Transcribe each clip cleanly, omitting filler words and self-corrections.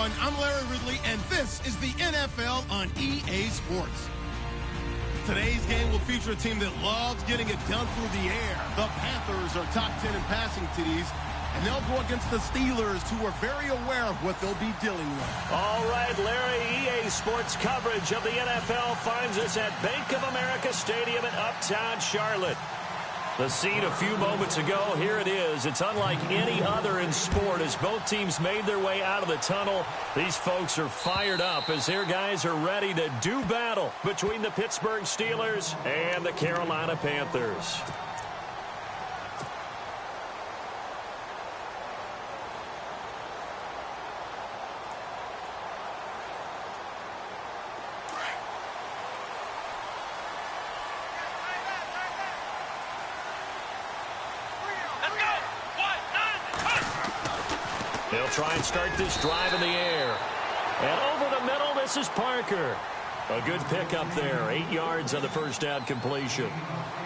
everyone. I'm Larry Ridley, and this is the NFL on EA Sports. Today's game will feature a team that loves getting it done through the air. The Panthers are top 10 in passing TDs, and they'll go against the Steelers, who are very aware of what they'll be dealing with. All right, Larry, EA Sports coverage of the NFL finds us at Bank of America Stadium in Uptown Charlotte. The scene a few moments ago, here it is. It's unlike any other in sport as both teams made their way out of the tunnel. These folks are fired up as their guys are ready to do battle between the Pittsburgh Steelers and the Carolina Panthers. They'll try and start this drive in the air. And over the middle, this is Parker. A good pickup there. 8 yards on the first down completion.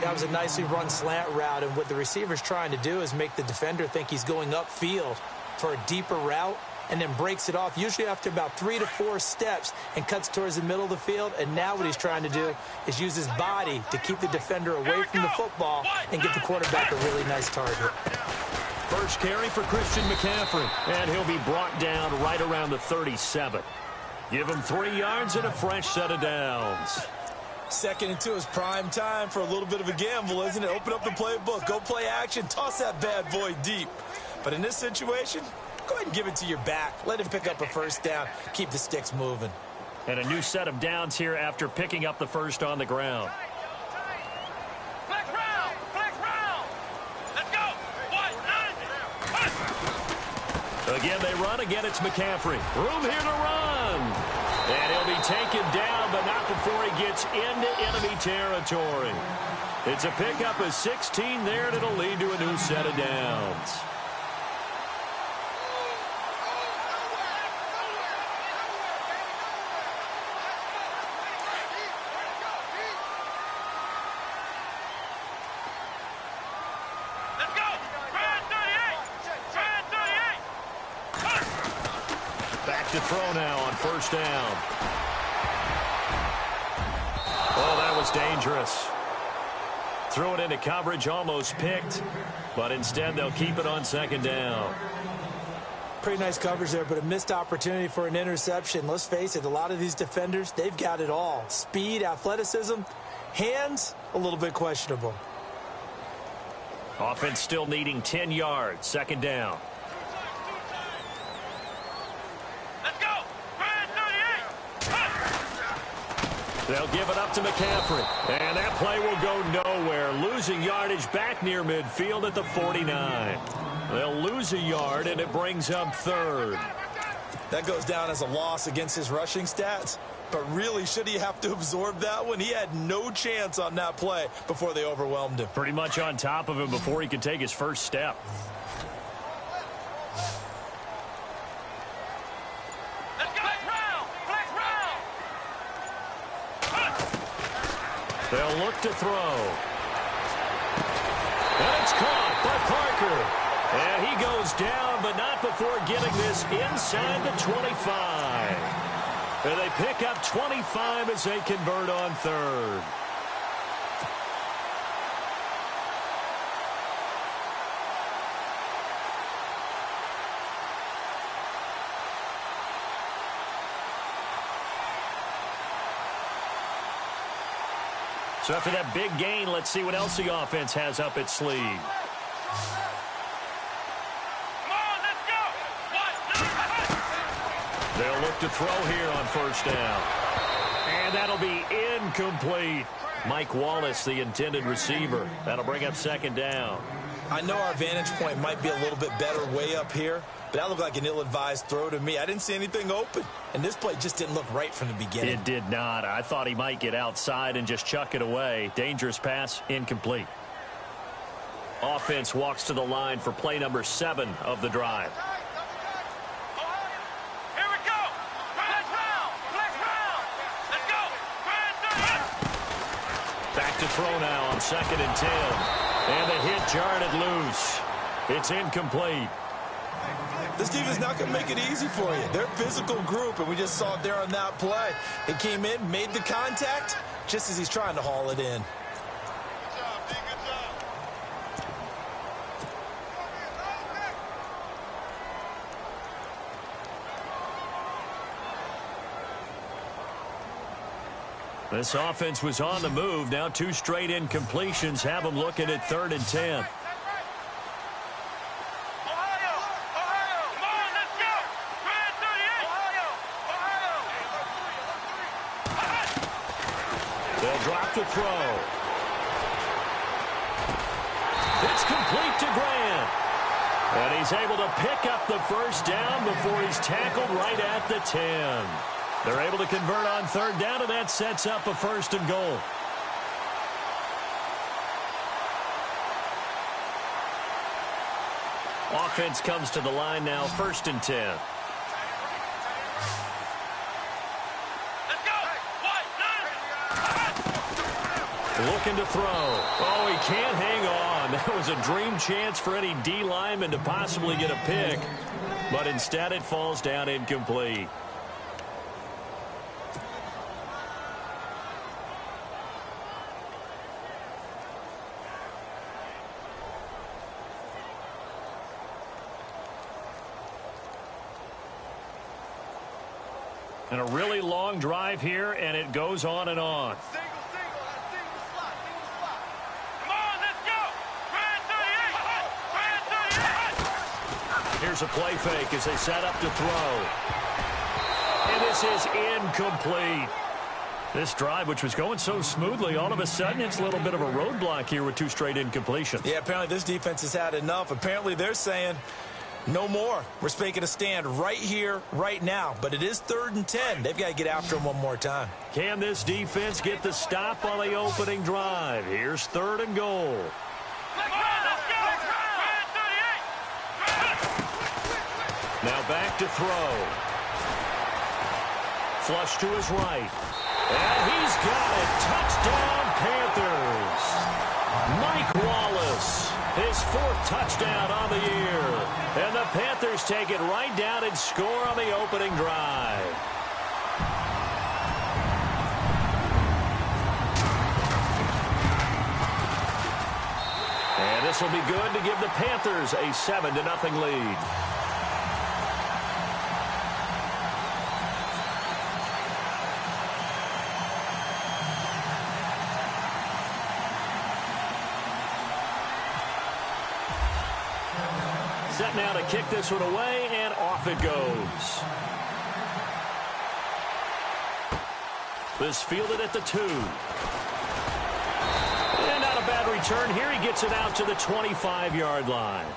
That was a nicely run slant route, and what the receiver's trying to do is make the defender think he's going upfield for a deeper route and then breaks it off, usually after about 3 to 4 steps, and cuts towards the middle of the field. And now what he's trying to do is use his body to keep the defender away from the football and get the quarterback a really nice target. First carry for Christian McCaffrey, and he'll be brought down right around the 37. Give him 3 yards and a fresh set of downs. 2nd and 2 is prime time for a little bit of a gamble, isn't it? Open up the playbook, go play action, toss that bad boy deep. But in this situation, go ahead and give it to your back. Let him pick up a first down. Keep the sticks moving. And a new set of downs here after picking up the first on the ground. Again, they run. Again, it's McCaffrey. Room here to run. And he'll be taken down, but not before he gets into enemy territory. It's a pickup of 16 there, and it'll lead to a new set of downs. To throw now on first down. Oh, that was dangerous. Threw it into coverage, almost picked, but instead they'll keep it on 2nd down. Pretty nice coverage there, but a missed opportunity for an interception. Let's face it, a lot of these defenders, they've got it all. Speed, athleticism, hands, a little bit questionable. Offense still needing 10 yards, 2nd down. They'll give it up to McCaffrey. And that play will go nowhere. Losing yardage back near midfield at the 49. They'll lose a yard, and it brings up 3rd. That goes down as a loss against his rushing stats. But really, should he have to absorb that one? He had no chance on that play before they overwhelmed him. Pretty much on top of him before he could take his first step. They'll look to throw. And it's caught by Parker. And he goes down, but not before getting this inside the 25. And they pick up 25 as they convert on 3rd. So after that big gain, let's see what else the offense has up its sleeve. They'll look to throw here on first down. And that'll be incomplete. Mike Wallace, the intended receiver. That'll bring up 2nd down. I know our vantage point might be a little bit better way up here, but that looked like an ill-advised throw to me. I didn't see anything open, and this play just didn't look right from the beginning. It did not. I thought he might get outside and just chuck it away. Dangerous pass, incomplete. Offense walks to the line for play number 7 of the drive. Here we go. Flex round. Let's go. Back to throw now on 2nd and 10. And the hit jarred it loose. It's incomplete. This defense is not going to make it easy for you. They're a physical group, and we just saw it there on that play. It came in, made the contact, just as he's trying to haul it in. Good job, D. Good job. This offense was on the move. Now 2 straight incompletions have them looking at 3rd and 10. Ohio! Ohio! Come on, let's go! Red 38! Ohio! They'll drop to throw. It's complete to Grant. And he's able to pick up the first down before he's tackled right at the 10. They're able to convert on 3rd down, and that sets up a 1st and goal. Offense comes to the line now, 1st and 10. Let's go! White, Looking to throw. Oh, he can't hang on. That was a dream chance for any D lineman to possibly get a pick, but instead it falls down incomplete. And a really long drive here, and it goes on and on. Single, slot. Come on, let's go! Red 38! Red 38! Here's a play fake as they set up to throw. And this is incomplete. This drive, which was going so smoothly, all of a sudden it's a little bit of a roadblock here with 2 straight incompletions. Yeah, apparently this defense has had enough. Apparently they're saying no more. We're making a stand right here, right now. But it is 3rd and 10. They've got to get after him one more time. Can this defense get the stop on the opening drive? Here's 3rd and goal. Come on, let's go! Red 38! Now back to throw. Flush to his right. And he's got it. Touchdown, Panthers. Mike Wallace, his 4th touchdown on the year. And the Panthers take it right down and score on the opening drive. And this will be good to give the Panthers a 7-0 lead. Set now to kick this one away, and off it goes. This fielded at the 2. And not a bad return here. He gets it out to the 25-yard line.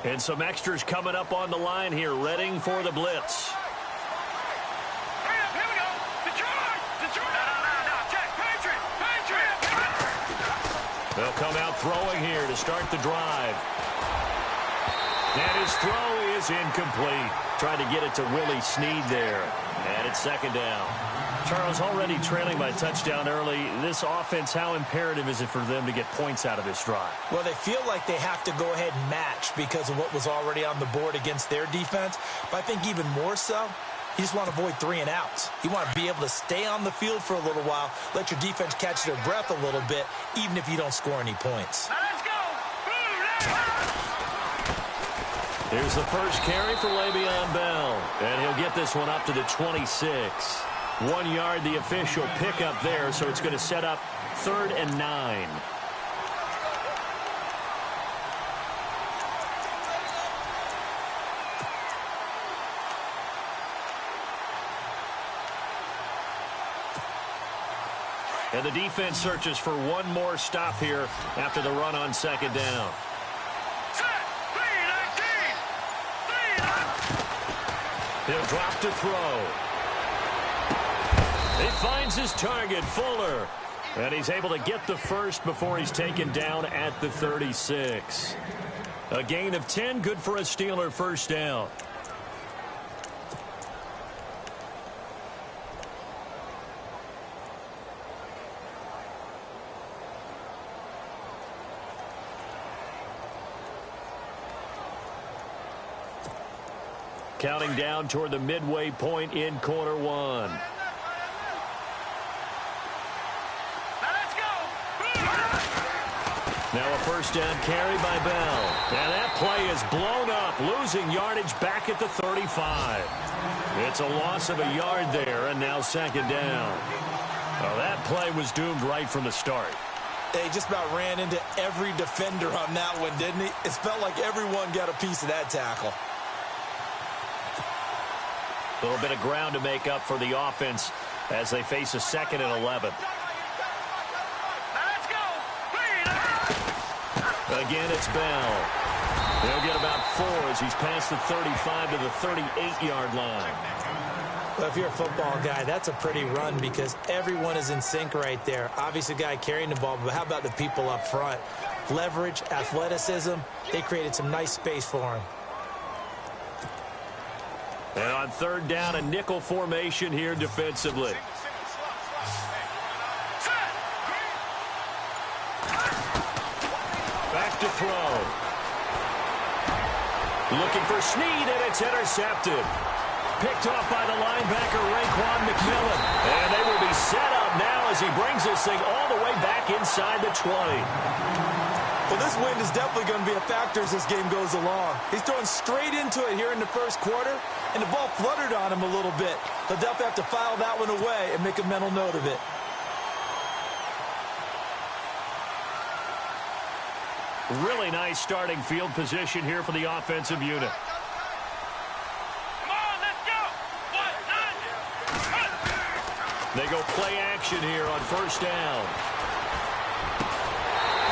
And some extras coming up on the line here, readying for the blitz. Hurry up, here we go! Detroit! Detroit! No, check! Patriot! They'll come out throwing here to start the drive. And his throw is incomplete. Tried to get it to Willie Snead there. And it's 2nd down. Charles, already trailing by touchdown early. This offense, how imperative is it for them to get points out of this drive? Well, they feel like they have to go ahead and match because of what was already on the board against their defense. But I think even more so, you just want to avoid 3 and outs. You want to be able to stay on the field for a little while, let your defense catch their breath a little bit, even if you don't score any points. Now let's go! Here's the first carry for Le'Veon Bell. And he'll get this one up to the 26. 1 yard, the official pickup there, so it's going to set up 3rd and 9. And the defense searches for one more stop here after the run on 2nd down. He'll drop to throw. He finds his target, Fuller. And he's able to get the first before he's taken down at the 36. A gain of 10, good for a Steeler 1st down. Counting down toward the midway point in quarter one. Now a first down carry by Bell. And that play is blown up, losing yardage back at the 35. It's a loss of a yard there, and now second down. Well, that play was doomed right from the start. They just about ran into every defender on that one, didn't he? It felt like everyone got a piece of that tackle. A little bit of ground to make up for the offense as they face a 2nd and 11. Again, it's Bell. They'll get about 4 as he's past the 35 to the 38-yard line. Well, if you're a football guy, that's a pretty run because everyone is in sync right there. Obviously, the guy carrying the ball, but how about the people up front? Leverage, athleticism, they created some nice space for him. And on third down, a nickel formation here defensively. Back to throw. Looking for Snead, and it's intercepted. Picked off by the linebacker, Raekwon McMillan. And they will be set up now as he brings this thing all the way back inside the 20. Well, this wind is definitely going to be a factor as this game goes along. He's throwing straight into it here in the first quarter, and the ball fluttered on him a little bit. He'll definitely have to file that one away and make a mental note of it. Really nice starting field position here for the offensive unit. Come on, let's go. 1, 9. They go play action here on first down.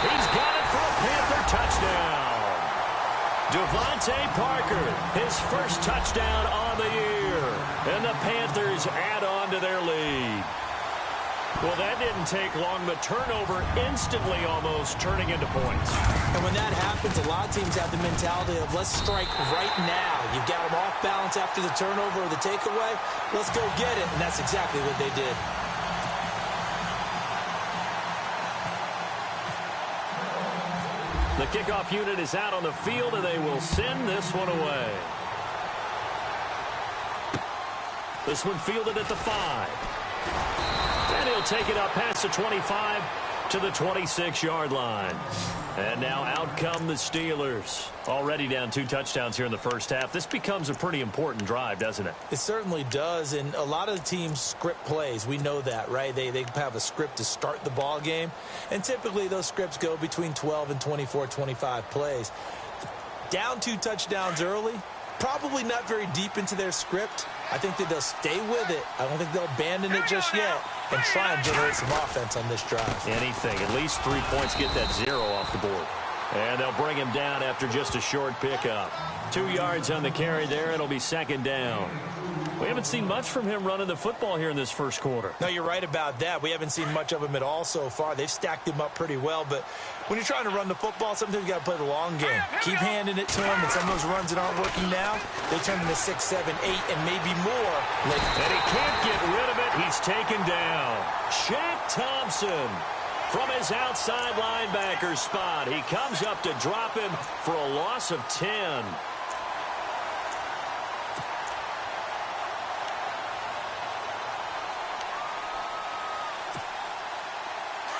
He's got it for a Panther touchdown. Devontae Parker, his first touchdown on the year. And the Panthers add on to their lead. Well, that didn't take long. The turnover instantly almost turning into points. And when that happens, a lot of teams have the mentality of let's strike right now. You've got them off balance after the turnover or the takeaway. Let's go get it. And that's exactly what they did. The kickoff unit is out on the field, and they will send this one away. This one fielded at the 5. And he'll take it up past the 25 to the 26-yard line. And now out come the Steelers. Already down 2 touchdowns here in the first half. This becomes a pretty important drive, doesn't it? It certainly does, and a lot of the teams script plays. We know that, right? They have a script to start the ball game, and typically those scripts go between 12 and 24, 25 plays. Down 2 touchdowns early, probably not very deep into their script. I think that they'll stay with it. I don't think they'll abandon it just yet and try and generate some offense on this drive. Anything. At least 3 points, get that 0 off the board. And they'll bring him down after just a short pickup. 2 yards on the carry there. It'll be second down. We haven't seen much from him running the football here in this first quarter. No, you're right about that. We haven't seen much of him at all so far. They've stacked him up pretty well, but when you're trying to run the football, sometimes you got to play the long game. Keep handing it to him, and some of those runs that aren't working now, they turn into 6, 7, 8, and maybe more. And he can't get rid of it. He's taken down. Shaq Thompson from his outside linebacker spot. He comes up to drop him for a loss of 10.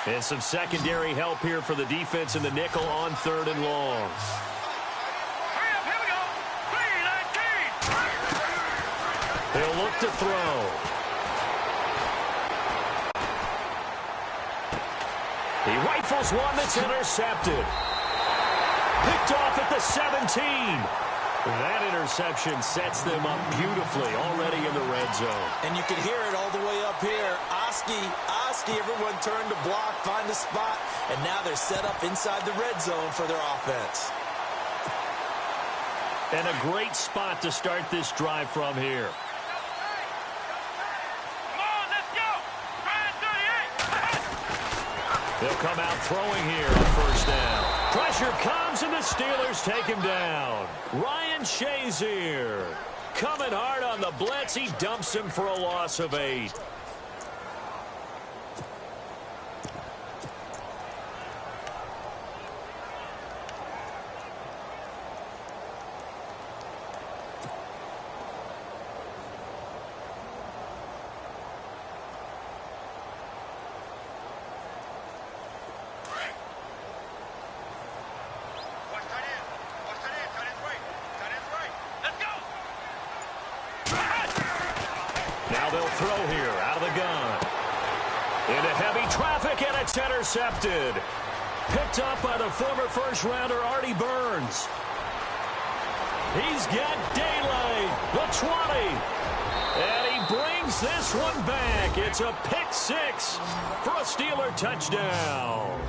And some secondary help here for the defense in the nickel on 3rd and long. Hurry up, here we go. 3, 19. They'll look to throw. He rifles one that's intercepted. Picked off at the 17. That interception sets them up beautifully already in the red zone. And you can hear it all the way up here. Oski, everyone turned to block, find a spot, and now they're set up inside the red zone for their offense. And a great spot to start this drive from here. Come on, let's go. Ryan 38. They'll come out throwing here on first down. Pressure comes, and the Steelers take him down. Ryan Shazier coming hard on the blitz. He dumps him for a loss of 8. Now they'll throw here out of the gun. Into heavy traffic, and it's intercepted. Picked up by the former first-rounder Artie Burns. He's got daylight, the 20. And he brings this one back. It's a pick six for a Steeler touchdown.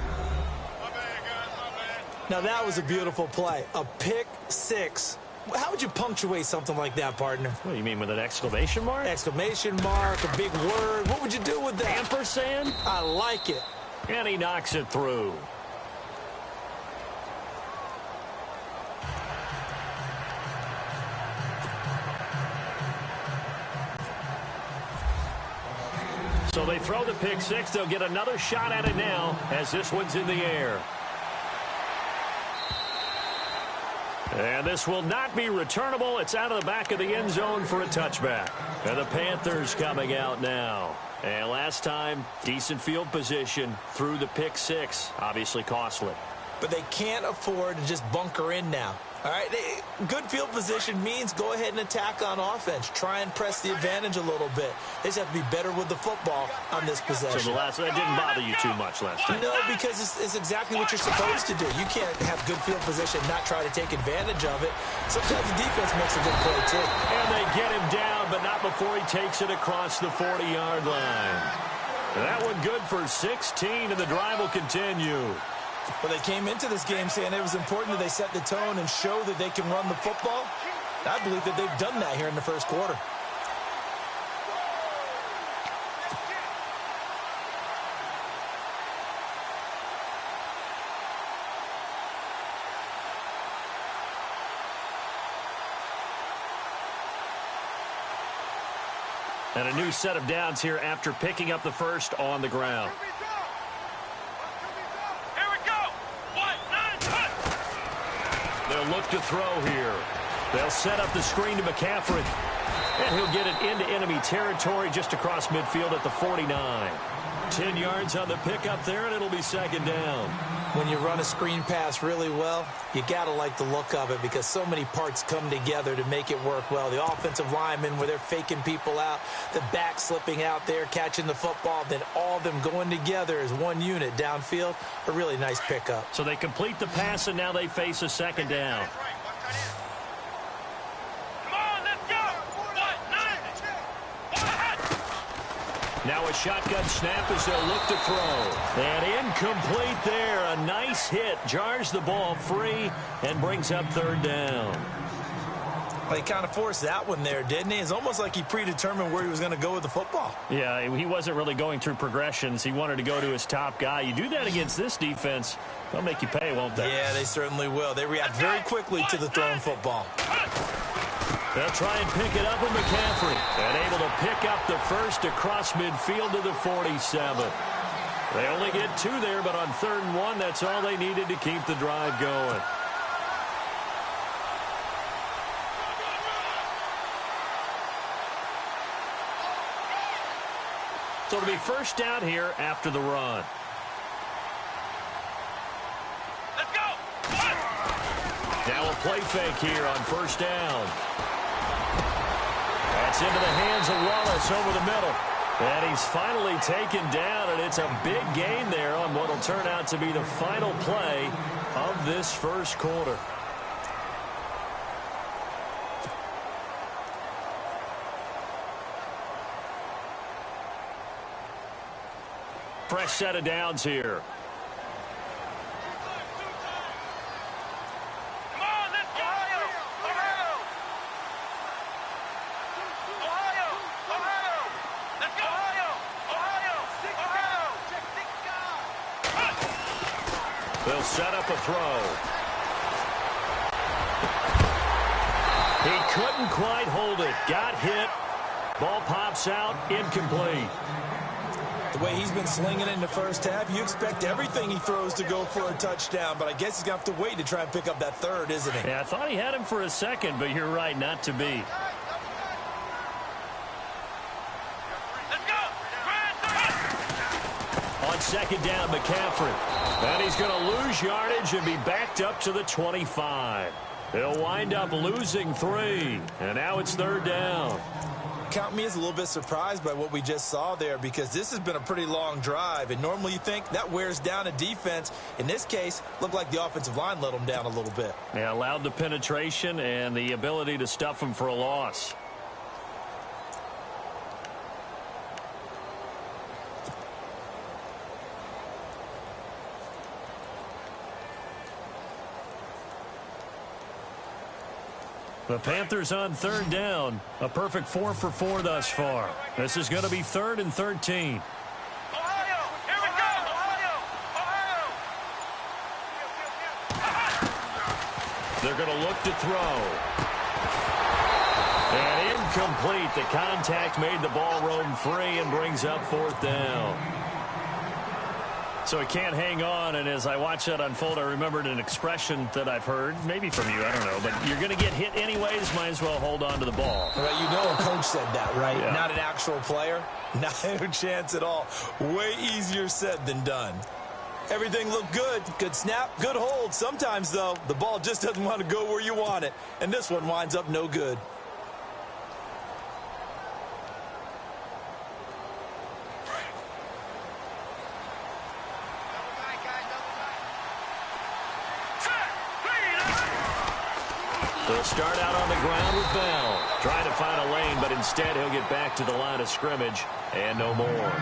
Now that was a beautiful play. A pick six. How would you punctuate something like that, partner? What do you mean, with an exclamation mark? Exclamation mark, a big word. What would you do with that? Ampersand? I like it. And he knocks it through. So they throw the pick six. They'll get another shot at it now as this one's in the air. And this will not be returnable. It's out of the back of the end zone for a touchback. And the Panthers coming out now. And last time, decent field position through the pick six. Obviously costly. But they can't afford to just bunker in now. All right, good field position means go ahead and attack on offense. Try and press the advantage a little bit. They just have to be better with the football on this possession. So that didn't bother you too much last time? No, because it's exactly what you're supposed to do. You can't have good field position and not try to take advantage of it. Sometimes the defense makes a good play, too. And they get him down, but not before he takes it across the 40-yard line. And that one good for 16, and the drive will continue. Well, they came into this game saying it was important that they set the tone and show that they can run the football. I believe that they've done that here in the first quarter. And a new set of downs here after picking up the first on the ground. They'll look to throw here. They'll set up the screen to McCaffrey. And he'll get it into enemy territory just across midfield at the 49. 10 yards on the pickup there, and it'll be second down. When you run a screen pass really well, you got to like the look of it because so many parts come together to make it work well. The offensive linemen, where they're faking people out, the back slipping out there, catching the football, then all of them going together as one unit downfield. A really nice pickup. So they complete the pass, and now they face a second down. Now a shotgun snap as they'll look to throw. And incomplete there. A nice hit. Jars the ball free and brings up third down. Well, he kind of forced that one there, didn't he? It's almost like he predetermined where he was going to go with the football. Yeah, he wasn't really going through progressions. He wanted to go to his top guy. You do that against this defense, they'll make you pay, won't they? Yeah, they certainly will. They react very quickly to the thrown football. They'll try and pick it up with McCaffrey. And able to pick up the first across midfield to the 47. They only get two there, but on 3rd and 1, that's all they needed to keep the drive going. So it'll be first down here after the run. Let's go! Now a play fake here on first down. That's into the hands of Wallace over the middle. And he's finally taken down, and it's a big gain there on what will turn out to be the final play of this first quarter. Fresh set of downs here. Come on, let's go! Ohio! Ohio! Ohio! Let's go! Ohio! Ohio! They'll set up a throw. He couldn't quite hold it. Got hit. Ball pops out. Incomplete. The way he's been slinging it in the first half, you expect everything he throws to go for a touchdown, but I guess he's going to have to wait to try and pick up that third, isn't he? Yeah, I thought he had him for a second, but you're right, not to be. Let's go! On second down, McCaffrey. And he's going to lose yardage and be backed up to the 25. He'll wind up losing 3. And now it's 3rd down. Count me as a little bit surprised by what we just saw there, because this has been a pretty long drive, and normally you think that wears down a defense. In this case, looked like the offensive line let them down a little bit. Yeah, allowed the penetration and the ability to stuff them for a loss. The Panthers on 3rd down. A perfect 4 for 4 thus far. This is going to be 3rd and 13. Ohio, here we go. Ohio. They're going to look to throw. And incomplete. The contact made the ball roam free and brings up 4th down. So he can't hang on, and as I watch that unfold, I remembered an expression that I've heard, maybe from you, I don't know, but you're going to get hit anyways, might as well hold on to the ball. Well, you know a coach said that, right? Yeah. Not an actual player. Not a chance at all. Way easier said than done. Everything looked good. Good snap, good hold. Sometimes, though, the ball just doesn't want to go where you want it, and this one winds up no good. They'll start out on the ground with Bell. Trying to find a lane, but instead he'll get back to the line of scrimmage and no more.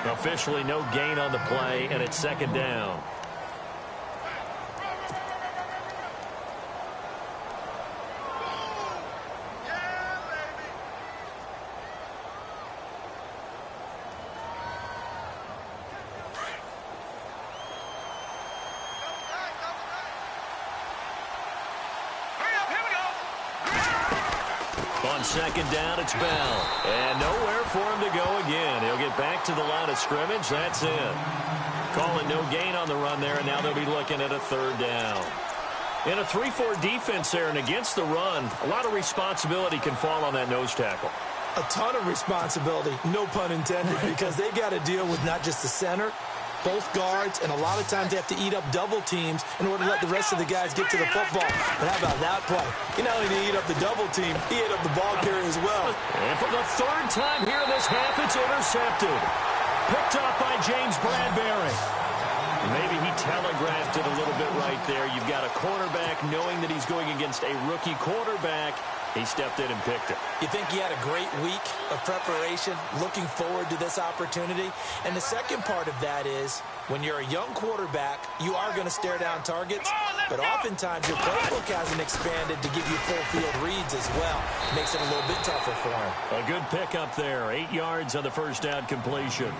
Officially no gain on the play, and it's 2nd down. On 2nd down, it's Bell. And nowhere for him to go again. He'll get back to the line of scrimmage. That's it. Calling no gain on the run there, and now they'll be looking at a 3rd down. In a 3-4 defense there and against the run, a lot of responsibility can fall on that nose tackle. A ton of responsibility, no pun intended, because they got to deal with not just the center, both guards, and a lot of times they have to eat up double teams in order to let the rest of the guys get to the football. But how about that play? He not only did he eat up the double team, he ate up the ball carrier as well. And for the 3rd time here in this half, it's intercepted. Picked up by James Bradbury. Maybe he telegraphed it a little bit right there. You've got a quarterback knowing that he's going against a rookie quarterback. He stepped in and picked it. You think he had a great week of preparation, looking forward to this opportunity? And the second part of that is, when you're a young quarterback, you are going to stare down targets, but oftentimes your playbook hasn't expanded to give you full field reads as well. Makes it a little bit tougher for him. A good pickup there. 8 yards on the 1st down completion.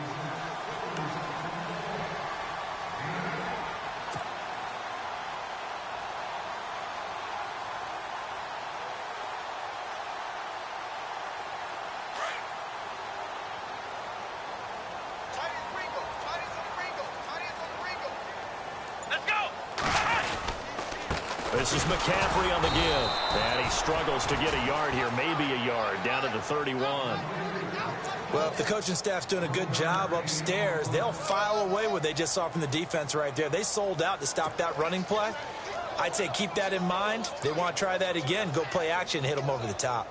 This is McCaffrey on the give. And he struggles to get a yard here, maybe a yard, down to the 31. Well, if the coaching staff's doing a good job upstairs, they'll file away what they just saw from the defense right there. They sold out to stop that running play. I'd say keep that in mind. They want to try that again. Go play action, hit them over the top.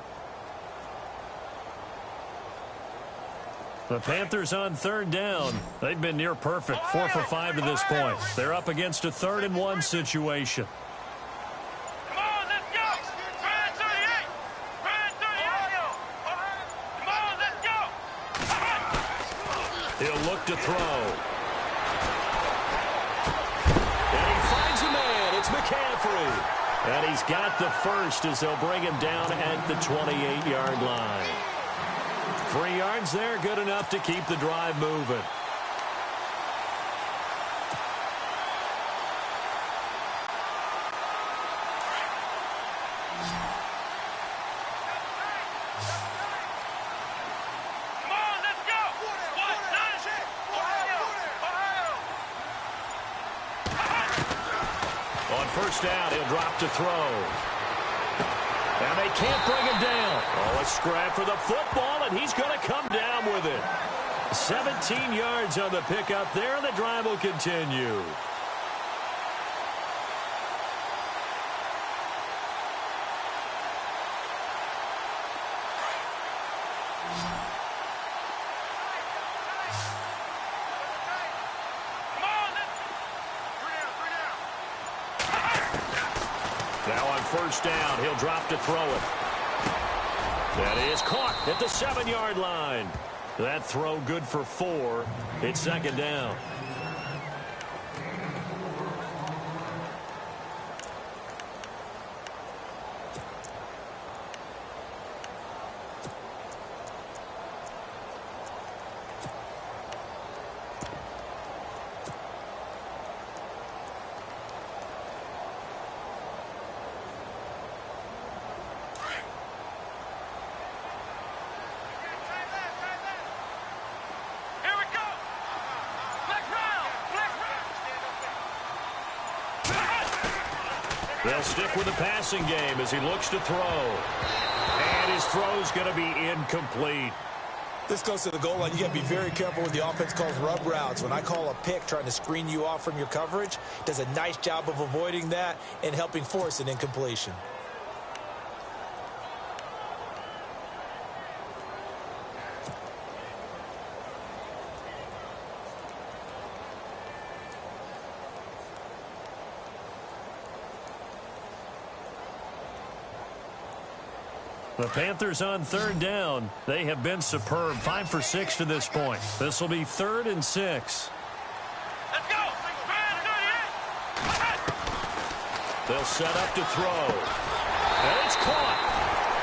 The Panthers on 3rd down. They've been near perfect, 4 for 5 to this point. They're up against a 3rd and 1 situation. He'll look to throw. And he finds a man. It's McCaffrey. And he's got the first as they'll bring him down at the 28-yard line. 3 yards there, good enough to keep the drive moving. First down, he'll drop to throw. And they can't bring him down. Oh, a scrap for the football, and he's going to come down with it. 17 yards on the pickup there, and the drive will continue. Now on first down, he'll drop to throw it. That is caught at the 7-yard line. That throw good for 4. It's second down. They'll stick with the passing game as he looks to throw. And his throw's going to be incomplete. This goes to the goal line. You got to be very careful when the offense calls rub routes. When I call a pick trying to screen you off from your coverage, does a nice job of avoiding that and helping force an incompletion. The Panthers on third down. They have been superb. 5 for 6 to this point. This will be 3rd and 6. Let's go. They'll set up to throw. And it's caught.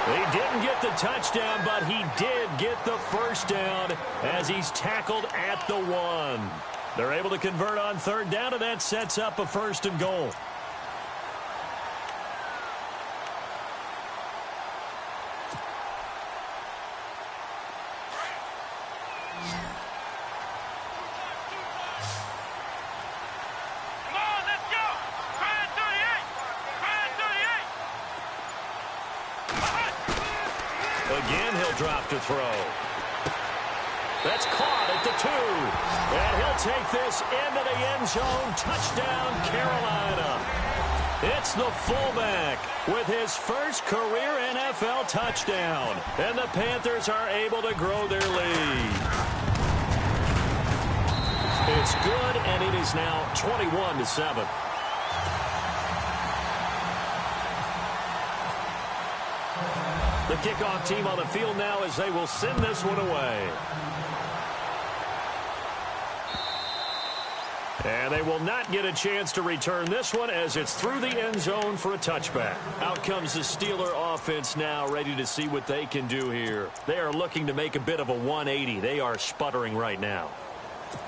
He didn't get the touchdown, but he did get the first down as he's tackled at the 1. They're able to convert on third down, and that sets up a 1st and goal. Again, he'll drop to throw. That's caught at the 2. And he'll take this into the end zone. Touchdown, Carolina. It's the fullback with his first career NFL touchdown. And the Panthers are able to grow their lead. It's good, and it is now 21-7. The kickoff team on the field now as they will send this one away. And they will not get a chance to return this one as it's through the end zone for a touchback. Out comes the Steeler offense now, ready to see what they can do here. They are looking to make a bit of a 180. They are sputtering right now.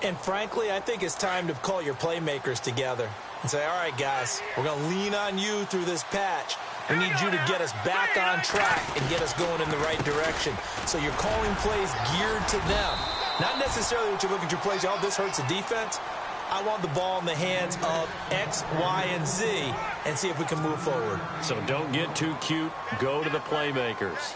And frankly, I think it's time to call your playmakers together and say, all right, guys, we're going to lean on you through this patch. We need you to get us back on track and get us going in the right direction. So you're calling plays geared to them. Not necessarily what you look at your plays, oh, this hurts the defense. I want the ball in the hands of X, Y, and Z and see if we can move forward. So don't get too cute. Go to the playmakers.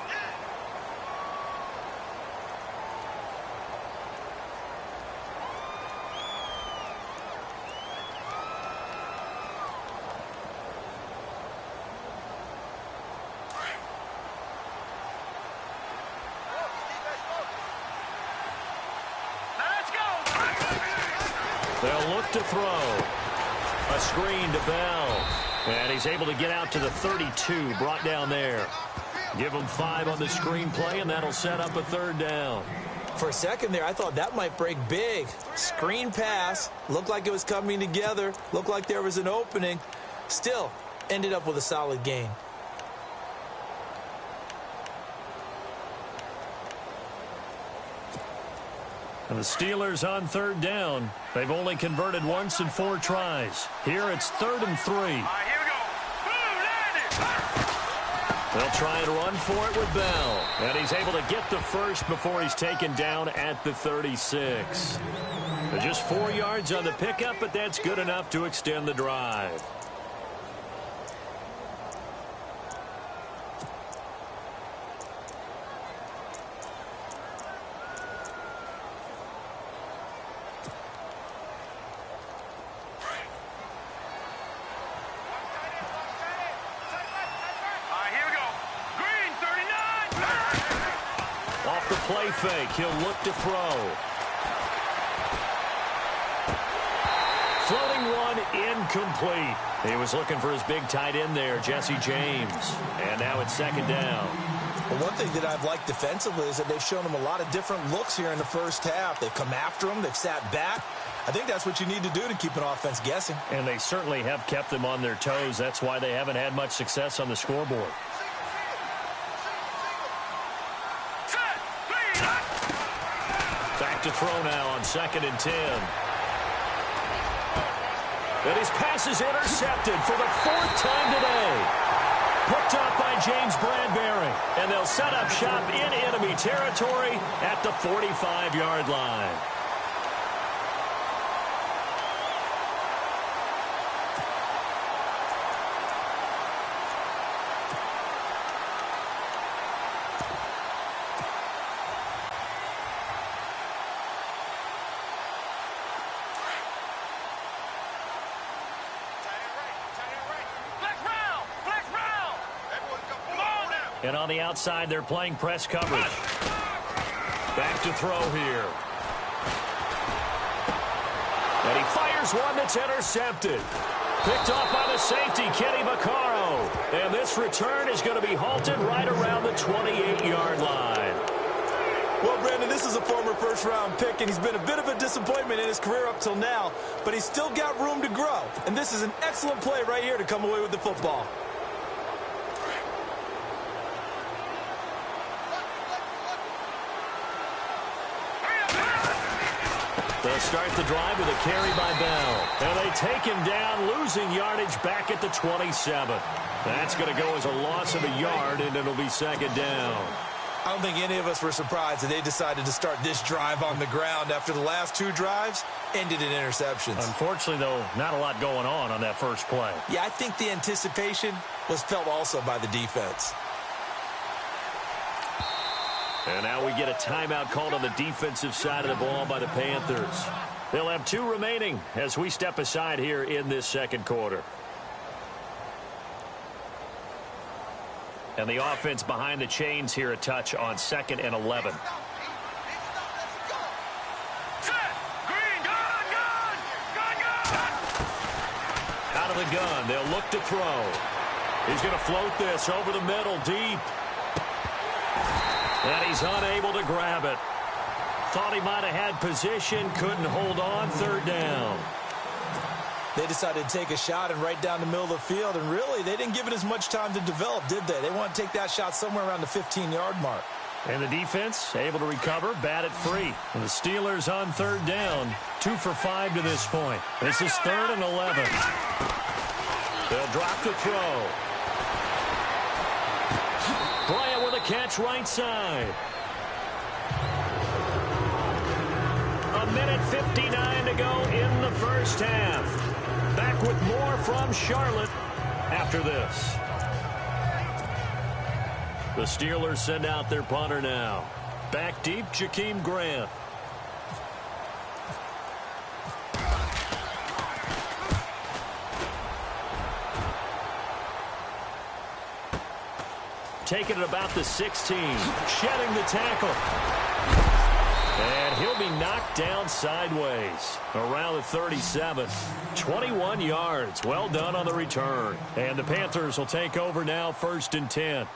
They'll look to throw. A screen to Bell. And he's able to get out to the 32, brought down there. Give him 5 on the screen play, and that'll set up a 3rd down. For a second there, I thought that might break big. Screen pass. Looked like it was coming together. Looked like there was an opening. Still, ended up with a solid gain. And the Steelers on 3rd down. They've only converted once in 4 tries. Here it's 3rd and 3. All right, here we go. Boom, landed. They'll try and run for it with Bell. And he's able to get the first before he's taken down at the 36. Just 4 yards on the pickup, but that's good enough to extend the drive. Play fake. He'll look to throw. floating one incomplete. He was looking for his big tight end there, Jesse James. And now it's second down. Well, one thing that I've liked defensively is that they've shown him a lot of different looks here in the first half. They've come after him. They've sat back. I think that's what you need to do to keep an offense guessing. And they certainly have kept them on their toes. That's why they haven't had much success on the scoreboard. Back to throw now on 2nd and 10. And his pass is intercepted for the 4th time today. Picked up by James Bradbury. And they'll set up shop in enemy territory at the 45-yard line. And on the outside, they're playing press coverage. Back to throw here. And he fires one that's intercepted. Picked off by the safety, Kenny Vaccaro. And this return is going to be halted right around the 28-yard line. Well, Brandon, this is a former first-round pick, and he's been a bit of a disappointment in his career up till now. But he's still got room to grow. And this is an excellent play right here to come away with the football. They'll start the drive with a carry by Bell. And they take him down, losing yardage back at the 27. That's going to go as a loss of a yard, and it'll be second down. I don't think any of us were surprised that they decided to start this drive on the ground after the last 2 drives ended in interceptions. Unfortunately, though, not a lot going on that first play. Yeah, I think the anticipation was felt also by the defense. And now we get a timeout called on the defensive side of the ball by the Panthers. They'll have 2 remaining as we step aside here in this second quarter. And the offense behind the chains here a touch on 2nd and 11. Out of the gun, they'll look to throw. He's going to float this over the middle deep. And he's unable to grab it. Thought he might have had position, couldn't hold on, 3rd down. They decided to take a shot and right down the middle of the field, and really, they didn't give it as much time to develop, did they? They want to take that shot somewhere around the 15-yard mark. And the defense able to recover, bat it free. And the Steelers on 3rd down, 2 for 5 to this point. This is 3rd and 11. They'll drop the throw. Bryant with a catch right side. A minute 59 to go in the first half. Back with more from Charlotte after this. The Steelers send out their punter now. Back deep, Jakeem Grant. Taking it about the 16. Shedding the tackle. And he'll be knocked down sideways around the 37. 21 yards. Well done on the return. And the Panthers will take over now, 1st and 10.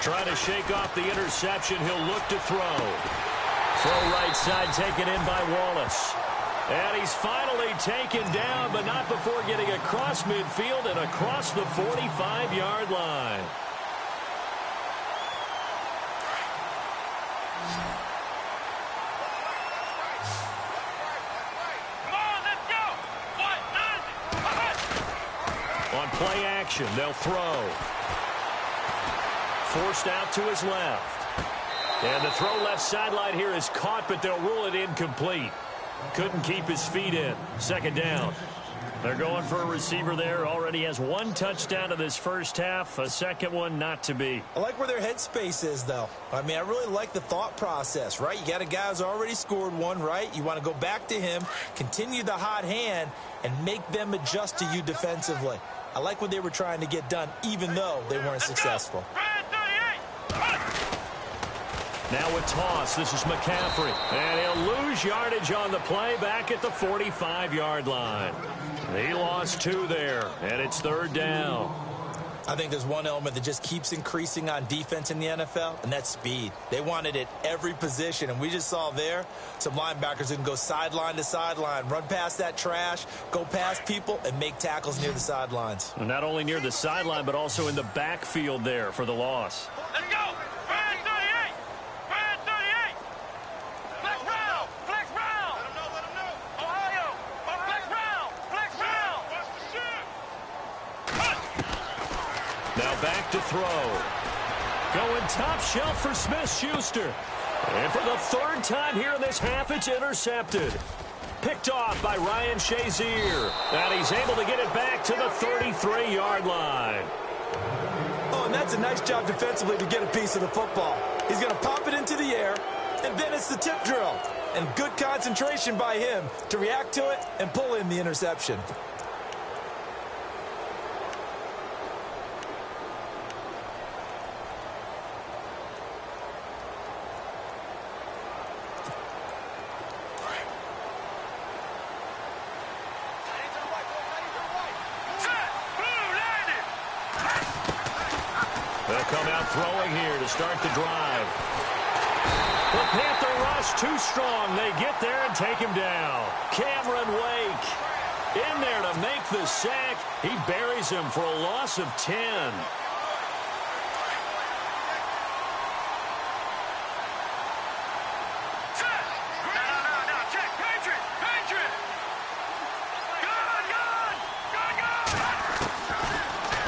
Trying to shake off the interception. He'll look to throw. Throw right side taken in by Wallace. And he's finally taken down, but not before getting across midfield and across the 45-yard line. On play action, they'll throw. Forced out to his left. And the throw left sideline here is caught, but they'll rule it incomplete. Couldn't keep his feet in. 2nd down. They're going for a receiver there. Already has one touchdown in this first half. A second one not to be. I like where their headspace is, though. I mean, I really like the thought process, right? You got a guy who's already scored one, right? You want to go back to him, continue the hot hand, and make them adjust to you defensively. I like what they were trying to get done, even though they weren't successful. Now a toss. This is McCaffrey. And he'll lose yardage on the play back at the 45-yard line. He lost 2 there, and it's third down. I think there's one element that just keeps increasing on defense in the NFL, and that's speed. They want it at every position, and we just saw there some linebackers who can go sideline to sideline, run past that trash, go past people, and make tackles near the sidelines. And not only near the sideline, but also in the backfield there for the loss. Let's go! Brand 38! Brand 38! Flex round! Flex round! Let him know! Ohio! Flex round! Flex round! Watch the shit! Now back to throw. Going top shelf for Smith-Schuster. And for the third time here in this half, it's intercepted. Picked off by Ryan Shazier. And he's able to get it back to the 33-yard line. Oh, and that's a nice job defensively to get a piece of the football. He's going to pop it into the air, and then it's the tip drill. And good concentration by him to react to it and pull in the interception. They'll come out throwing here to start the drive. The Panther rush too strong. They get there and take him down. Cameron Wake in there to make the sack. He buries him for a loss of 10.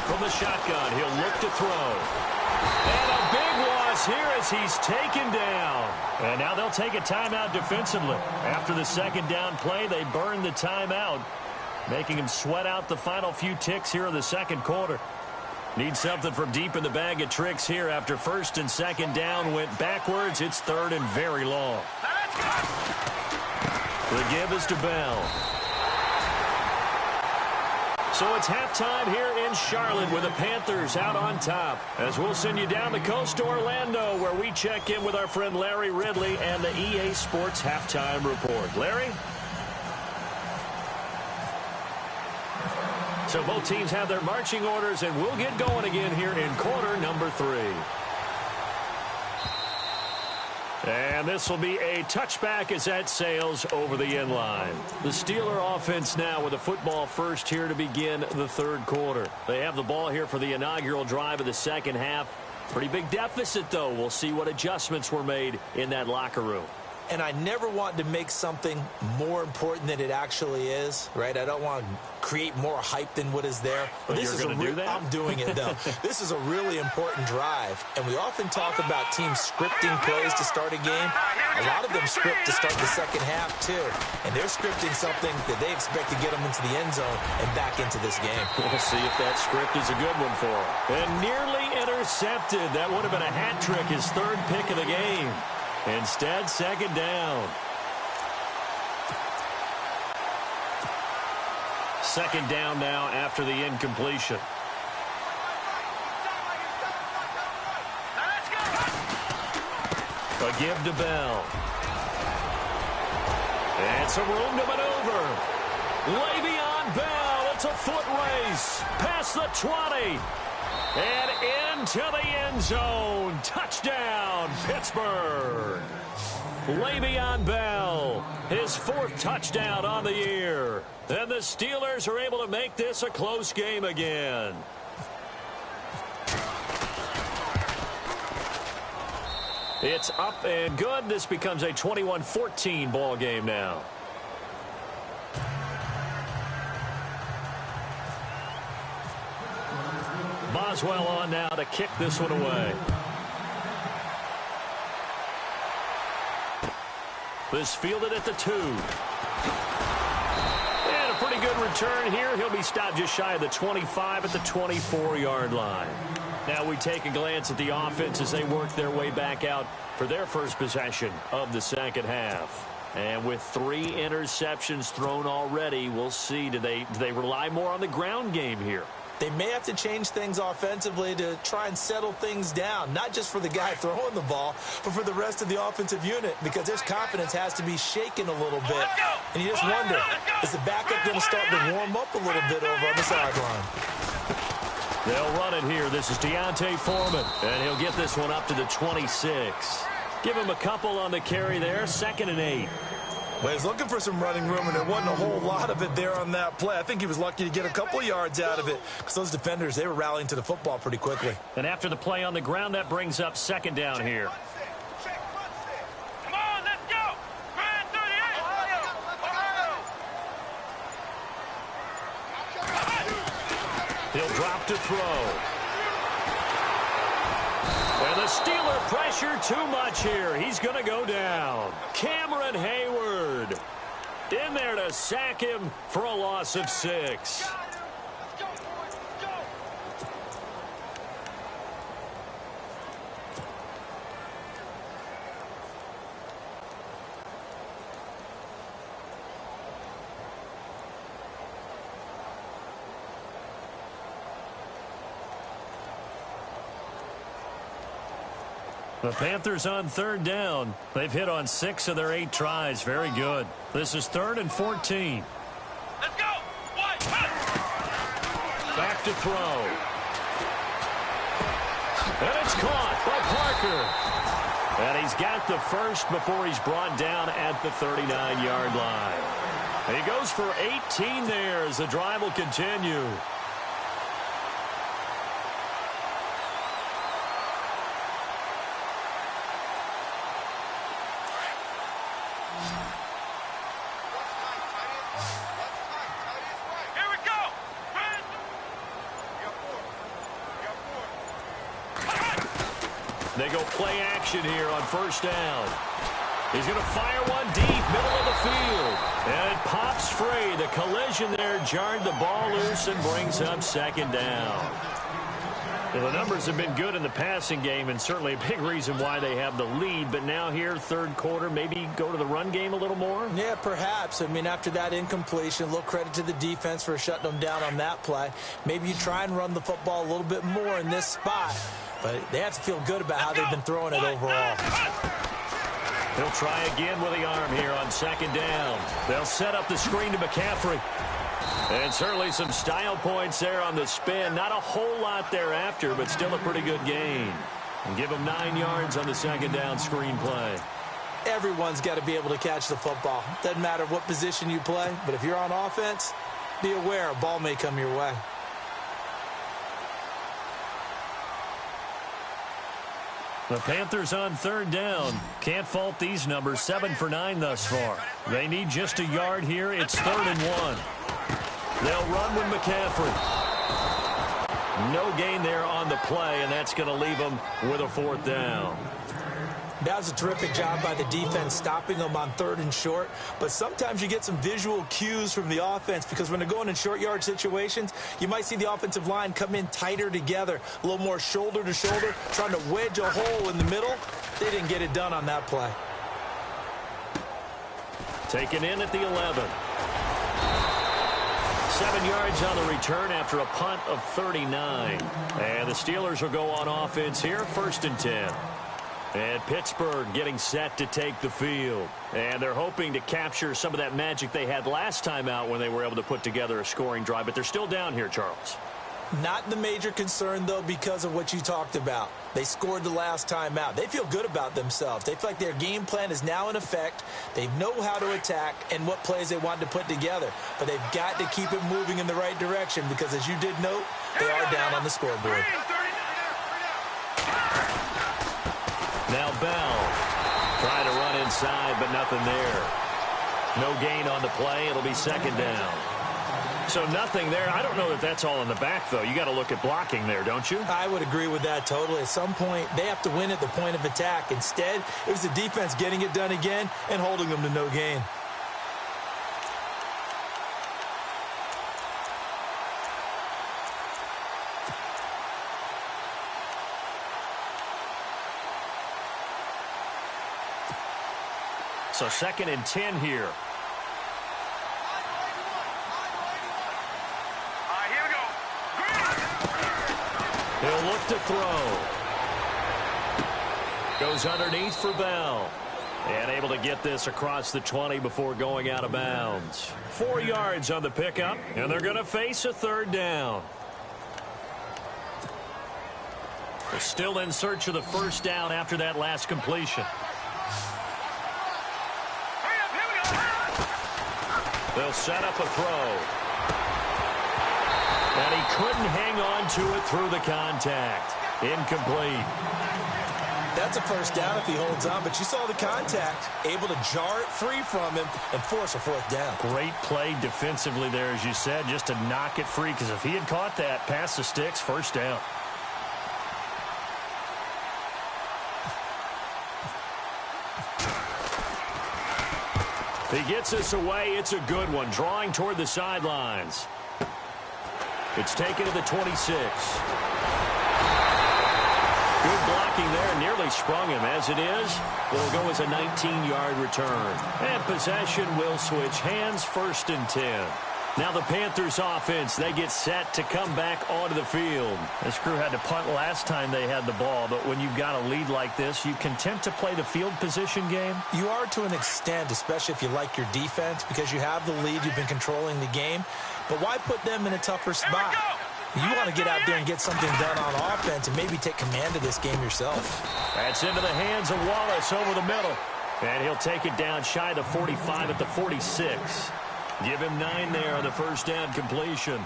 From the shotgun, he'll look to throw. And a big loss here as he's taken down. And now they'll take a timeout defensively. After the second down play, they burn the timeout, making him sweat out the final few ticks here in the second quarter. Need something from deep in the bag of tricks here after first and second down went backwards. It's third and very long. The give is to Bell. So it's halftime here in Charlotte with the Panthers out on top. As we'll send you down the coast to Orlando, where we check in with our friend Larry Ridley and the EA Sports Halftime Report. Larry? So both teams have their marching orders, and we'll get going again here in quarter number 3. And this will be a touchback as that sails over the end line. The Steeler offense now with a football first here to begin the third quarter. They have the ball here for the inaugural drive of the second half. Pretty big deficit, though. We'll see what adjustments were made in that locker room. And I never want to make something more important than it actually is, right? I don't want to create more hype than what is there. But this is do that? I'm doing it, though. This is a really important drive. And we often talk about teams scripting plays to start a game. A lot of them script to start the second half, too. And they're scripting something that they expect to get them into the end zone and back into this game. We'll see if that script is a good one for them. And nearly intercepted. That would have been a hat trick, his third pick of the game. Instead, second down. Second down now after the incompletion. A give to Bell. And some room to maneuver. Le'Veon Bell, it's a foot race. Past the 20. And into the end zone. Touchdown, Pittsburgh. Le'Veon Bell, his 4th touchdown on the year. And the Steelers are able to make this a close game again. It's up and good. This becomes a 21-14 ball game now. Boswell on now to kick this one away. This fielded at the 2. And a pretty good return here. He'll be stopped just shy of the 25 at the 24-yard line. Now we take a glance at the offense as they work their way back out for their first possession of the second half. And with 3 interceptions thrown already, we'll see, do they rely more on the ground game here? They may have to change things offensively to try and settle things down, not just for the guy throwing the ball, but for the rest of the offensive unit, because his confidence has to be shaken a little bit. And you just wonder, is the backup going to start to warm up a little bit over on the sideline? They'll run it here. This is Deontay Foreman, and he'll get this one up to the 26. Give him a couple on the carry there, 2nd and 8. Well, he's looking for some running room, and there wasn't a whole lot of it there on that play. I think he was lucky to get a couple yards out of it because those defenders, they were rallying to the football pretty quickly. And after the play on the ground, that brings up 2nd down here. Come on, let's go. Grand 38. Ohio. He'll drop to throw. And the Steeler pressure too much here. He's going to go down. Cameron Hayward in there to sack him for a loss of 6. The Panthers on 3rd down. They've hit on 6 of their 8 tries. Very good. This is 3rd and 14. Let's go. Back to throw. And it's caught by Parker. And he's got the first before he's brought down at the 39-yard line. And he goes for 18 there as the drive will continue. They go play action here on 1st down. He's going to fire one deep, middle of the field. And it pops free. The collision there jarred the ball loose and brings up 2nd down. Well, the numbers have been good in the passing game and certainly a big reason why they have the lead. But now here, 3rd quarter, maybe go to the run game a little more? Yeah, perhaps. I mean, after that incompletion, a little credit to the defense for shutting them down on that play. Maybe you try and run the football a little bit more in this spot. But they have to feel good about how they've been throwing it overall. He'll try again with the arm here on 2nd down. They'll set up the screen to McCaffrey. And certainly some style points there on the spin. Not a whole lot thereafter, but still a pretty good gain. And give him 9 yards on the 2nd down screen play. Everyone's got to be able to catch the football. Doesn't matter what position you play, but if you're on offense, be aware a ball may come your way. The Panthers on 3rd down. Can't fault these numbers. 7 for 9 thus far. They need just a yard here. It's 3rd and 1. They'll run with McCaffrey. No gain there on the play, and that's going to leave them with a 4th down. That was a terrific job by the defense stopping them on 3rd and short. But sometimes you get some visual cues from the offense because when they're going in short yard situations, you might see the offensive line come in tighter together, a little more shoulder to shoulder, trying to wedge a hole in the middle. They didn't get it done on that play. Taken in at the 11. 7 yards on the return after a punt of 39. And the Steelers will go on offense here, 1st and 10. And Pittsburgh getting set to take the field. And they're hoping to capture some of that magic they had last time out when they were able to put together a scoring drive. But they're still down here, Charles. Not the major concern, though, because of what you talked about. They scored the last time out. They feel good about themselves. They feel like their game plan is now in effect. They know how to attack and what plays they want to put together. But they've got to keep it moving in the right direction because, as you did note, they are down on the scoreboard. Now Bell trying to run inside, but nothing there. No gain on the play. It'll be 2nd down. So nothing there. I don't know that that's all in the back, though. You got to look at blocking there, don't you? I would agree with that totally. At some point, they have to win at the point of attack. Instead, it was the defense getting it done again and holding them to no gain. So 2nd and 10 here. Here we go. He'll look to throw. Goes underneath for Bell. And able to get this across the 20 before going out of bounds. 4 yards on the pickup, and they're going to face a 3rd down. They're still in search of the 1st down after that last completion. They'll set up a throw. And he couldn't hang on to it through the contact. Incomplete. That's a 1st down if he holds on, but you saw the contact, able to jar it free from him and force a 4th down. Great play defensively there, as you said, just to knock it free, because if he had caught that, past the sticks, 1st down. He gets this away. It's a good one, drawing toward the sidelines. It's taken to the 26. Good blocking there, nearly sprung him. As it is, it'll go as a 19-yard return. And possession will switch hands, 1st and 10. Now the Panthers offense, they get set to come back onto the field. This crew had to punt last time they had the ball, but when you've got a lead like this, you content to play the field position game? You are to an extent, especially if you like your defense, because you have the lead, you've been controlling the game. But why put them in a tougher spot? You want to get out there and get something done on offense and maybe take command of this game yourself. That's into the hands of Wallace over the middle. And he'll take it down shy of the 45 at the 46. Give him 9 there on the 1st down completion.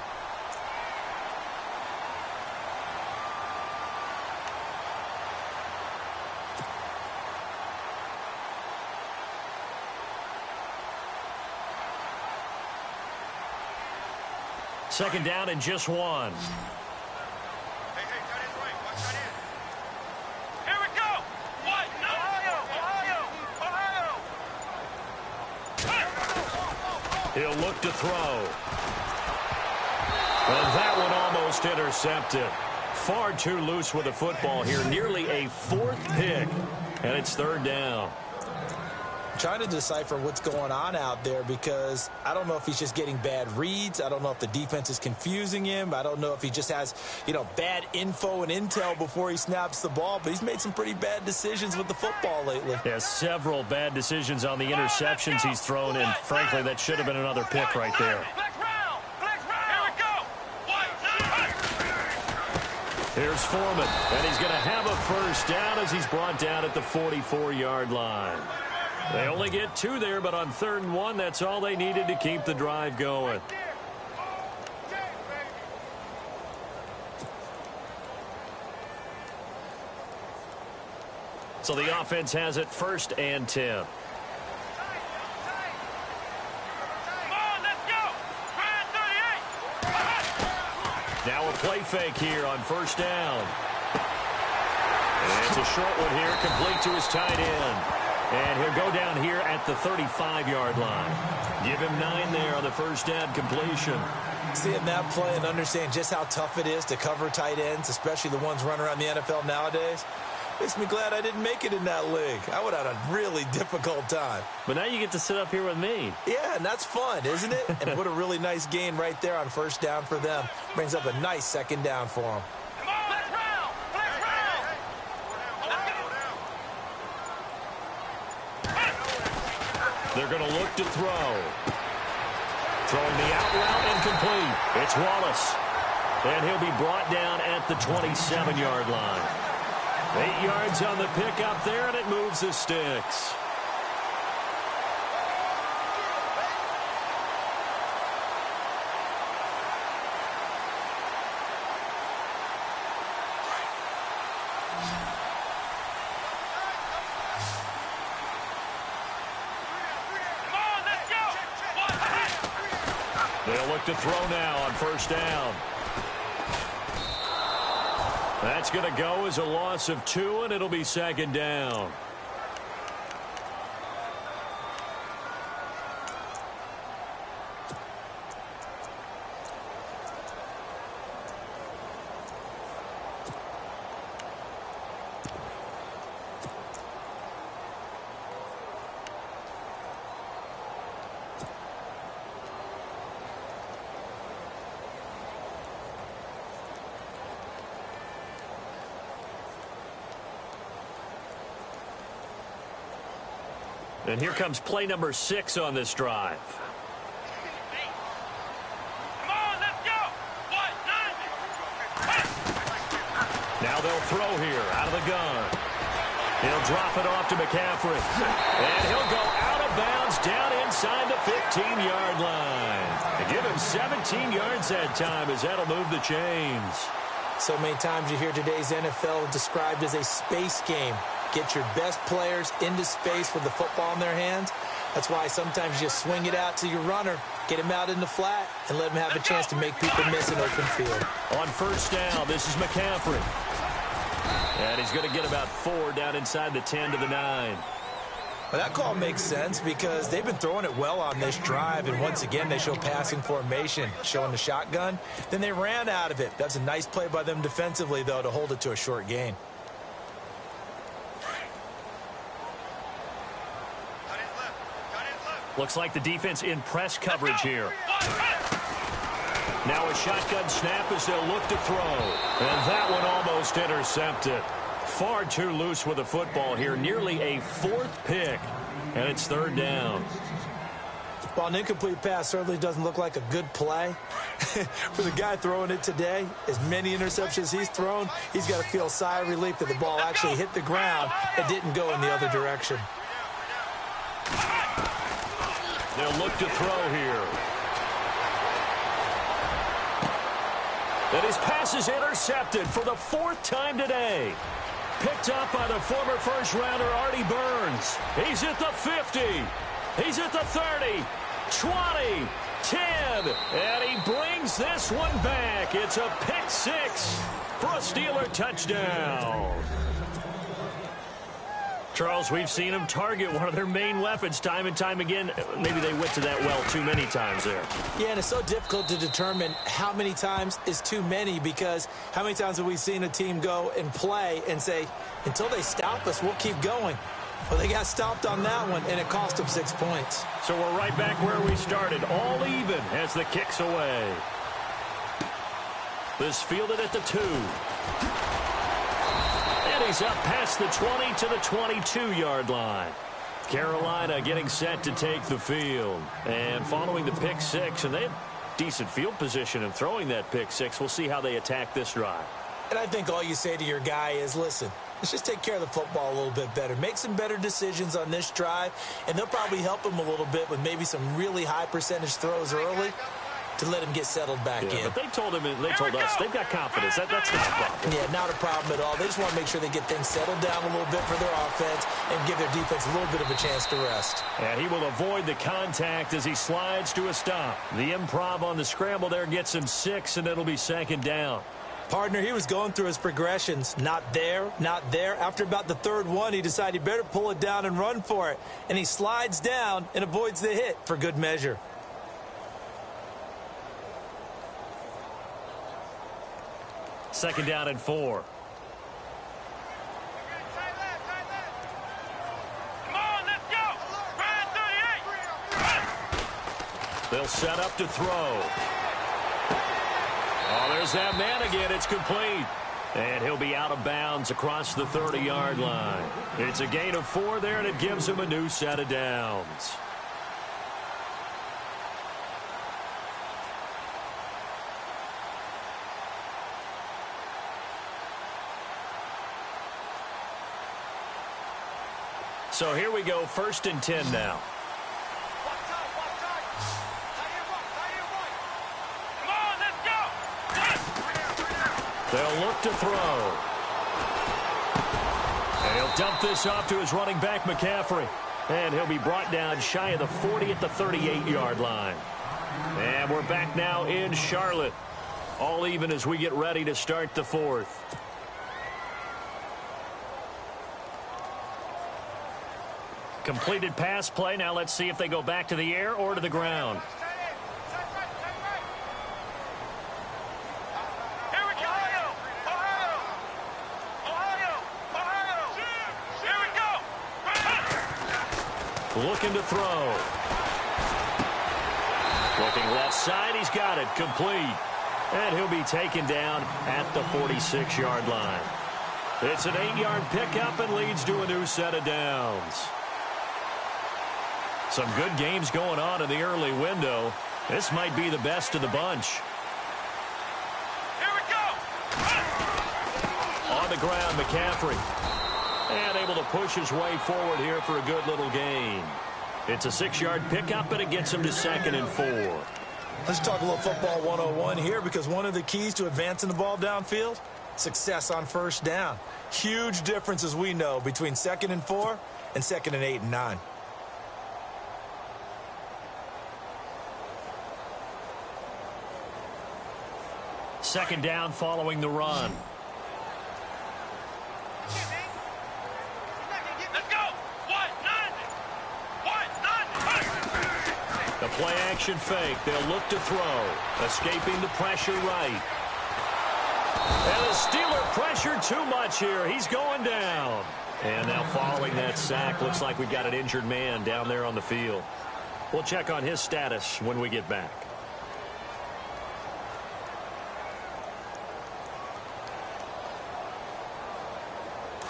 Second down and just 1. Hey, tight end right. Watch tight end. Here we go. What? Ohio. He'll look to throw. And that one almost intercepted. Far too loose with the football here. Nearly a 4th pick. And it's 3rd down. Trying to decipher what's going on out there, because I don't know if he's just getting bad reads. I don't know if the defense is confusing him. I don't know if he just has, bad info and intel before he snaps the ball, but he's made some pretty bad decisions with the football lately. Yeah, several bad decisions on the interceptions he's thrown, and frankly, that should have been another pick right there. Here's Foreman, and he's going to have a 1st down as he's brought down at the 44-yard line. They only get 2 there, but on 3rd and 1, that's all they needed to keep the drive going. So the offense has it 1st and 10. Now a play fake here on 1st down. And it's a short one here, complete to his tight end. And he'll go down here at the 35-yard line. Give him 9 there on the 1st down completion. Seeing that play and understand just how tough it is to cover tight ends, especially the ones running around the NFL nowadays, makes me glad I didn't make it in that league. I would have had a really difficult time. But now you get to sit up here with me. Yeah, and that's fun, isn't it? And what a really nice gain right there on 1st down for them. Brings up a nice 2nd down for them. They're going to look to throw. Throwing the out route incomplete. It's Wallace. And he'll be brought down at the 27-yard line. 8 yards on the pickup there, and it moves the sticks. They'll look to throw now on 1st down. That's going to go as a loss of 2, and it'll be 2nd down. And here comes play number 6 on this drive. Come on, let's go. Now they'll throw here out of the gun. He'll drop it off to McCaffrey. And he'll go out of bounds down inside the 15-yard line. And give him 17 yards that time as that'll move the chains. So many times you hear today's NFL described as a space game. Get your best players into space with the football in their hands. That's why sometimes you just swing it out to your runner, get him out in the flat, and let him have a chance to make people miss an open field. On first down, this is McCaffrey. And he's going to get about 4 down inside the 10 to the 9. Well, that call makes sense because they've been throwing it well on this drive, and once again they show passing formation, showing the shotgun. Then they ran out of it. That's a nice play by them defensively, though, to hold it to a short gain. Looks like the defense in press coverage here. Now a shotgun snap as they'll look to throw. And that one almost intercepted. Far too loose with the football here. Nearly a 4th pick. And it's 3rd down. Well, an incomplete pass certainly doesn't look like a good play. For the guy throwing it today, as many interceptions he's thrown, he's got to feel a sigh of relief that the ball actually hit the ground and didn't go in the other direction. They'll look to throw here. And his pass is intercepted for the 4th time today. Picked up by the former first-rounder Artie Burns. He's at the 50. He's at the 30, 20, 10. And he brings this one back. It's a pick 6 for a Steeler touchdown. Charles, we've seen them target one of their main weapons time and time again. Maybe they went to that well too many times there. Yeah, and it's so difficult to determine how many times is too many because how many times have we seen a team go and play and say, until they stop us, we'll keep going. Well, they got stopped on that one, and it cost them 6 points. So we're right back where we started, all even as the kick's away. This fielded at the 2. He's up past the 20 to the 22-yard line. Carolina getting set to take the field. And following the pick 6, and they have decent field position in throwing that pick 6. We'll see how they attack this drive. And I think all you say to your guy is, listen, let's just take care of the football a little bit better. Make some better decisions on this drive, and they'll probably help him a little bit with maybe some really high percentage throws early to let him get settled back in. But they told us they've got confidence. That's not a problem. Yeah, not a problem at all. They just want to make sure they get things settled down a little bit for their offense and give their defense a little bit of a chance to rest. And he will avoid the contact as he slides to a stop. The improv on the scramble there gets him 6, and it'll be 2nd down. Partner, he was going through his progressions. Not there, not there. After about the 3rd one, he decided he better pull it down and run for it. And he slides down and avoids the hit for good measure. 2nd down and 4. Come on, let's go. Ryan 38. They'll set up to throw. Oh, there's that man again. It's complete. And he'll be out of bounds across the 30-yard line. It's a gain of 4 there, and it gives him a new set of downs. So here we go, 1st and 10 now. Come on, let's go. They'll look to throw. And he'll dump this off to his running back, McCaffrey. And he'll be brought down shy of the 40 at the 38-yard line. And we're back now in Charlotte. All even as we get ready to start the 4th. Completed pass play. Now let's see if they go back to the air or to the ground. Here we go. Ohio. Here we go. Looking to throw. Looking left side. He's got it. Complete. And he'll be taken down at the 46-yard line. It's an 8-yard pickup and leads to a new set of downs. Some good games going on in the early window. This might be the best of the bunch. Here we go. On the ground, McCaffrey. And able to push his way forward here for a good little gain. It's a 6-yard pickup, and it gets him to 2nd and 4. Let's talk a little football 101 here, because one of the keys to advancing the ball downfield, success on first down. Huge difference, as we know, between 2nd and 4 and 2nd and 8 and 9. Second down following the run. Let's go. What? None. What? None. The play action fake. They'll look to throw. Escaping the pressure right. And the Steeler pressure too much here. He's going down. And now following that sack, looks like we've got an injured man down there on the field. We'll check on his status when we get back.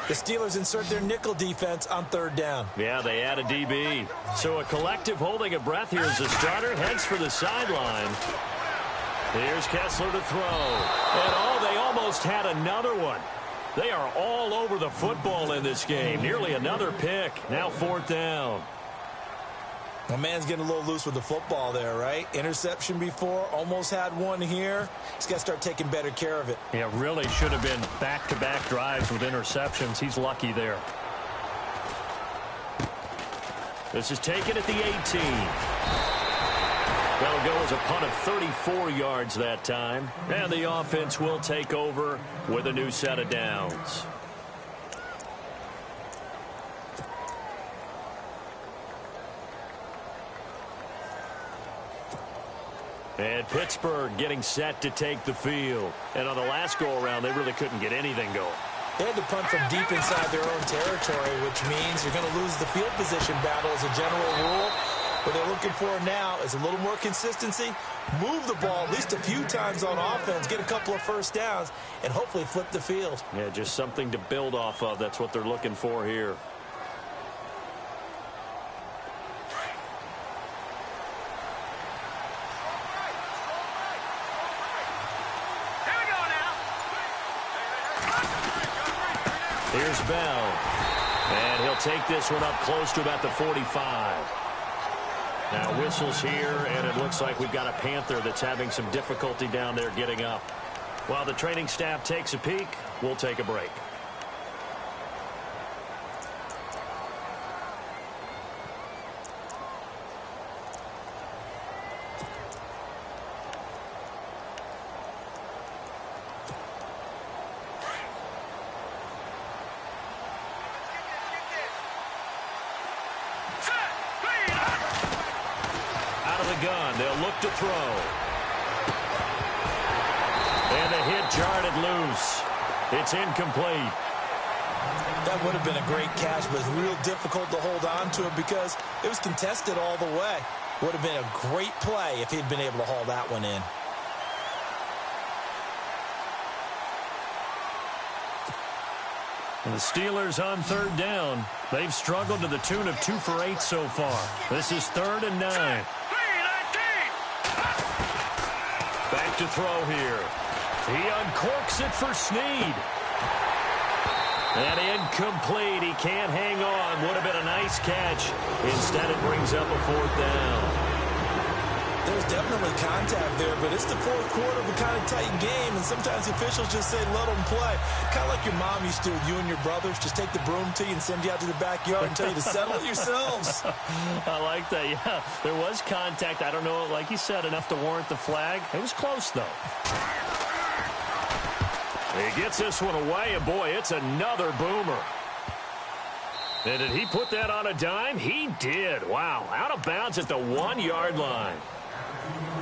The Steelers insert their nickel defense on 3rd down. Yeah, they add a DB. So a collective holding a breath here as the starter heads for the sideline. Here's Kessler to throw. And they almost had another one. They are all over the football in this game. Nearly another pick. Now 4th down. My man's getting a little loose with the football there, right? Interception before, almost had one here. He's got to start taking better care of it. Yeah, really should have been back-to-back drives with interceptions. He's lucky there. This is taken at the 18. That'll go as a punt of 34 yards that time. And the offense will take over with a new set of downs. And Pittsburgh getting set to take the field. And on the last go-around, they really couldn't get anything going. They had to punt from deep inside their own territory, which means you're going to lose the field position battle as a general rule. What they're looking for now is a little more consistency, move the ball at least a few times on offense, get a couple of first downs, and hopefully flip the field. Yeah, just something to build off of. That's what they're looking for here. Here's Bell. And he'll take this one up close to about the 45. Now whistles here, and it looks like we've got a Panther that's having some difficulty down there getting up. While the training staff takes a peek, we'll take a break. Gun. They'll look to throw. And the hit jarred it loose. It's incomplete. That would have been a great catch, but it's real difficult to hold on to it because it was contested all the way. Would have been a great play if he'd been able to haul that one in. And the Steelers on 3rd down. They've struggled to the tune of 2 for 8 so far. This is 3rd and 9. Back to throw here. He uncorks it for Snead. And incomplete. He can't hang on. Would have been a nice catch. Instead, it brings up a 4th down. There's definitely contact there, but it's the 4th quarter of a kind of tight game, and sometimes officials just say, let them play. Kind of like your mom used to with you and your brothers. Just take the broom to you and send you out to the backyard and tell you to settle it yourselves. I like that, yeah. There was contact. I don't know, like you said, enough to warrant the flag. It was close, though. He gets this one away, and boy, it's another boomer. And did he put that on a dime? He did. Wow, out of bounds at the 1-yard line.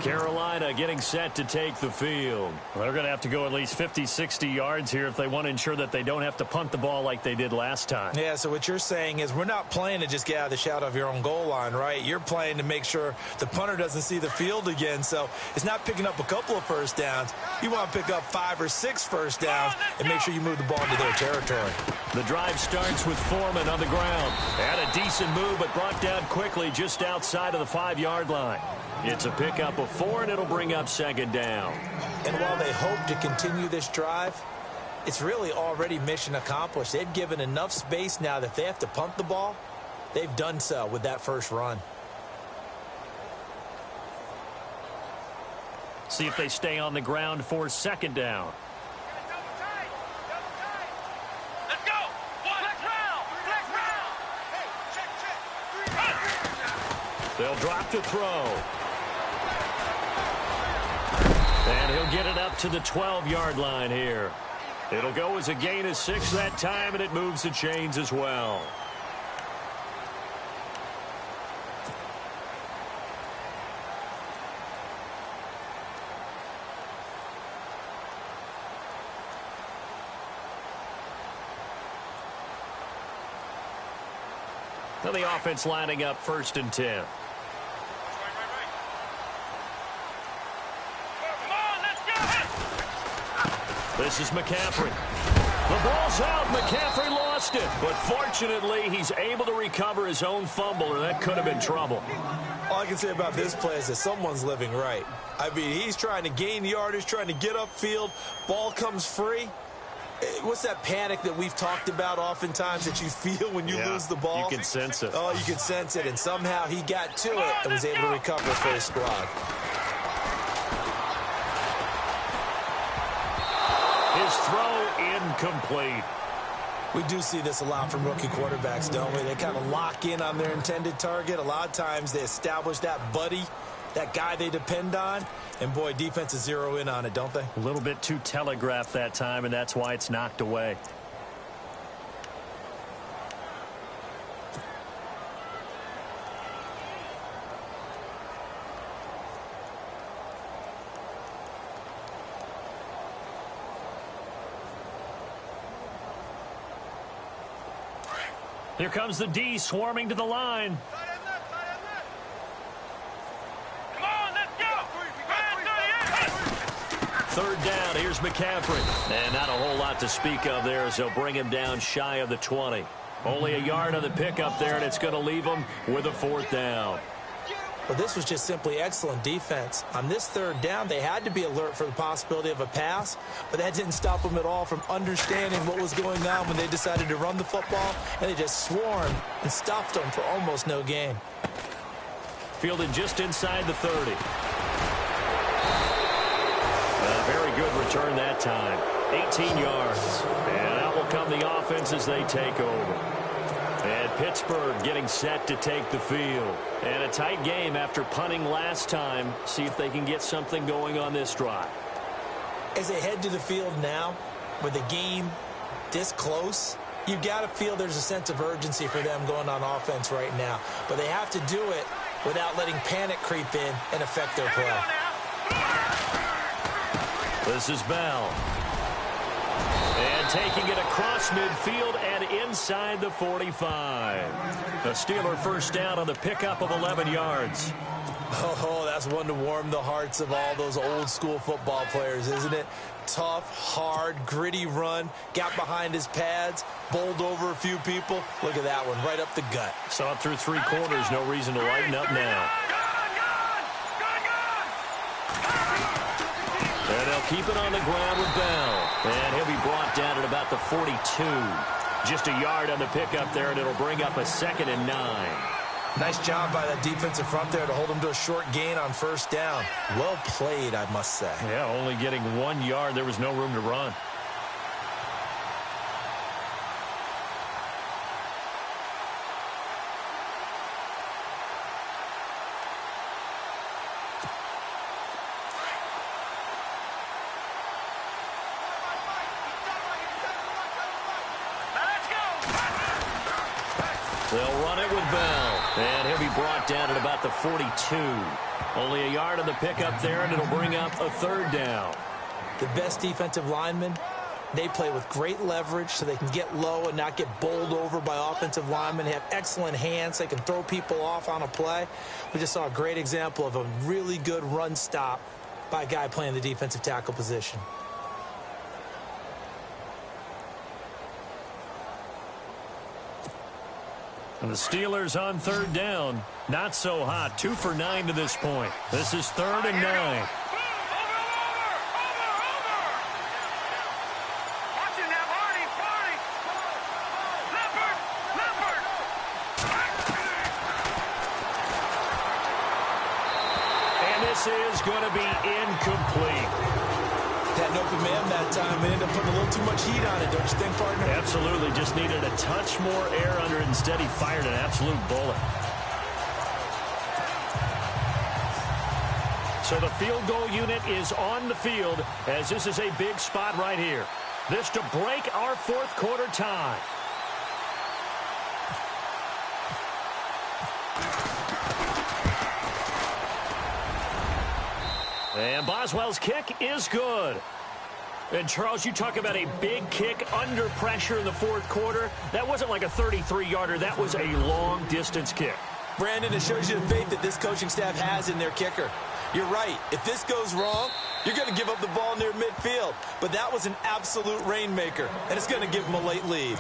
Carolina getting set to take the field. Well, they're going to have to go at least 50, 60 yards here if they want to ensure that they don't have to punt the ball like they did last time. Yeah, so what you're saying is we're not playing to just get out of the shadow of your own goal line, right? You're playing to make sure the punter doesn't see the field again. So it's not picking up a couple of first downs. You want to pick up 5 or 6 first downs and make sure you move the ball into their territory. The drive starts with Foreman on the ground. Had a decent move, but brought down quickly just outside of the 5-yard line. It's a pickup of 4, and it'll bring up second down. And while they hope to continue this drive, it's really already mission accomplished. They've given enough space now that if they have to punt the ball, they've done so with that first run. See if they stay on the ground for second down. Let's go. Flex round. Flex round. Hey, check. They'll drop to throw. And he'll get it up to the 12-yard line here. It'll go as a gain of 6 that time, and it moves the chains as well. Now the offense lining up 1st and 10. This is McCaffrey. The ball's out. McCaffrey lost it. But fortunately, he's able to recover his own fumble, or that could have been trouble. All I can say about this play is that someone's living right. I mean, he's trying to gain yardage, trying to get upfield. Ball comes free. What's that panic that we've talked about oftentimes that you feel when you lose the ball? You can sense it. Oh, you can sense it. And somehow he got to it and was able to recover for his squad. His throw incomplete. We do see this a lot from rookie quarterbacks, don't we? They kind of lock in on their intended target. A lot of times they establish that buddy, that guy they depend on. And, boy, defenses zero in on it, don't they? A little bit too telegraphed that time, and that's why it's knocked away. Here comes the D swarming to the line. Come on, let's go. 3rd down. Here's McCaffrey. And not a whole lot to speak of there as they'll bring him down shy of the 20. Only a yard on the pickup there, and it's going to leave him with a 4th down. Well, this was just simply excellent defense. On this 3rd down, they had to be alert for the possibility of a pass, but that didn't stop them at all from understanding what was going on when they decided to run the football, and they just swarmed and stopped them for almost no gain. Fielded just inside the 30. A very good return that time. 18 yards. And out will come the offense as they take over. And Pittsburgh getting set to take the field. And a tight game after punting last time. See if they can get something going on this drive. As they head to the field now, with the game this close, you've got to feel there's a sense of urgency for them going on offense right now. But they have to do it without letting panic creep in and affect their play. This is Bell. And taking it across midfield and inside the 45. The Steeler first down on the pickup of 11 yards. Oh, that's one to warm the hearts of all those old school football players, isn't it? Tough, hard, gritty run. Got behind his pads, bowled over a few people. Look at that one, right up the gut. Saw it through 3 quarters. No reason to lighten up now. And they'll keep it on the ground with Bell. And he'll be brought down at about the 42. Just a yard on the pickup there, and it'll bring up a 2nd and 9. Nice job by that defensive front there to hold him to a short gain on 1st down. Well played, I must say. Yeah, only getting 1 yard. There was no room to run. They'll run it with Bell. And he'll be brought down at about the 42. Only a yard on the pickup there, and it'll bring up a third down. The best defensive linemen, they play with great leverage so they can get low and not get bowled over by offensive linemen. They have excellent hands. They can throw people off on a play. We just saw a great example of a really good run stop by a guy playing the defensive tackle position. And the Steelers on third down. Not so hot. 2 for 9 to this point. This is 3rd and 9. Watch it now, Barney. Leopard. And this is going to be incomplete. Had an open man that time. They ended up putting a little too much heat on it, don't you think, partner? Absolutely. Just needed a touch more air under it. Instead, he fired an absolute bullet. So the field goal unit is on the field as this is a big spot right here. This to break our 4th quarter tie. And Boswell's kick is good. And, Charles, you talk about a big kick under pressure in the 4th quarter. That wasn't like a 33-yarder. That was a long-distance kick. Brandon, it shows you the faith that this coaching staff has in their kicker. You're right. If this goes wrong, you're going to give up the ball near midfield. But that was an absolute rainmaker, and it's going to give them a late lead.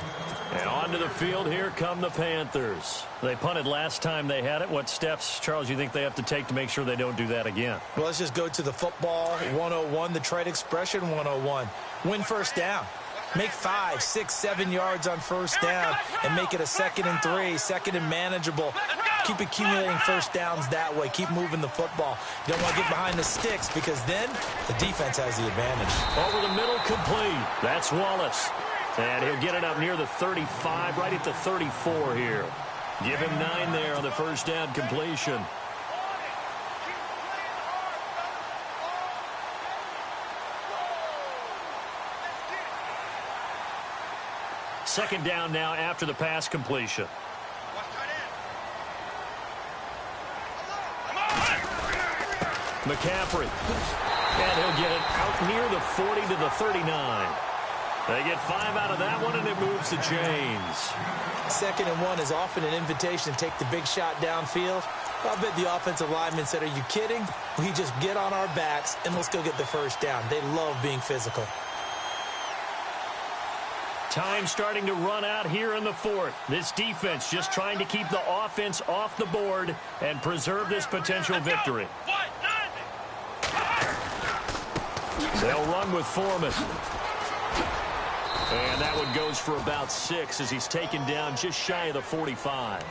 And onto the field, here come the Panthers. They punted last time they had it. What steps, Charles, you think they have to take to make sure they don't do that again? Well, let's just go to the football 101, the trade expression 101. Win first down. Make 5, 6, 7 yards on first down and make it a 2nd and 3, 2nd and manageable. Keep accumulating first downs that way. Keep moving the football. You don't want to get behind the sticks because then the defense has the advantage. Over the middle, complete. That's Wallace. And he'll get it up near the 35, right at the 34 here. Give him 9 there on the first down completion. Second down now after the pass completion. McCaffrey. And he'll get it out near the 40 to the 39. They get 5 out of that one, and it moves to James. 2nd and 1 is often an invitation to take the big shot downfield. I bet the offensive lineman said, are you kidding? We just get on our backs, and let's go get the first down. They love being physical. Time starting to run out here in the 4th. This defense just trying to keep the offense off the board and preserve this potential victory. They'll run with Foreman. And that one goes for about 6 as he's taken down just shy of the 45.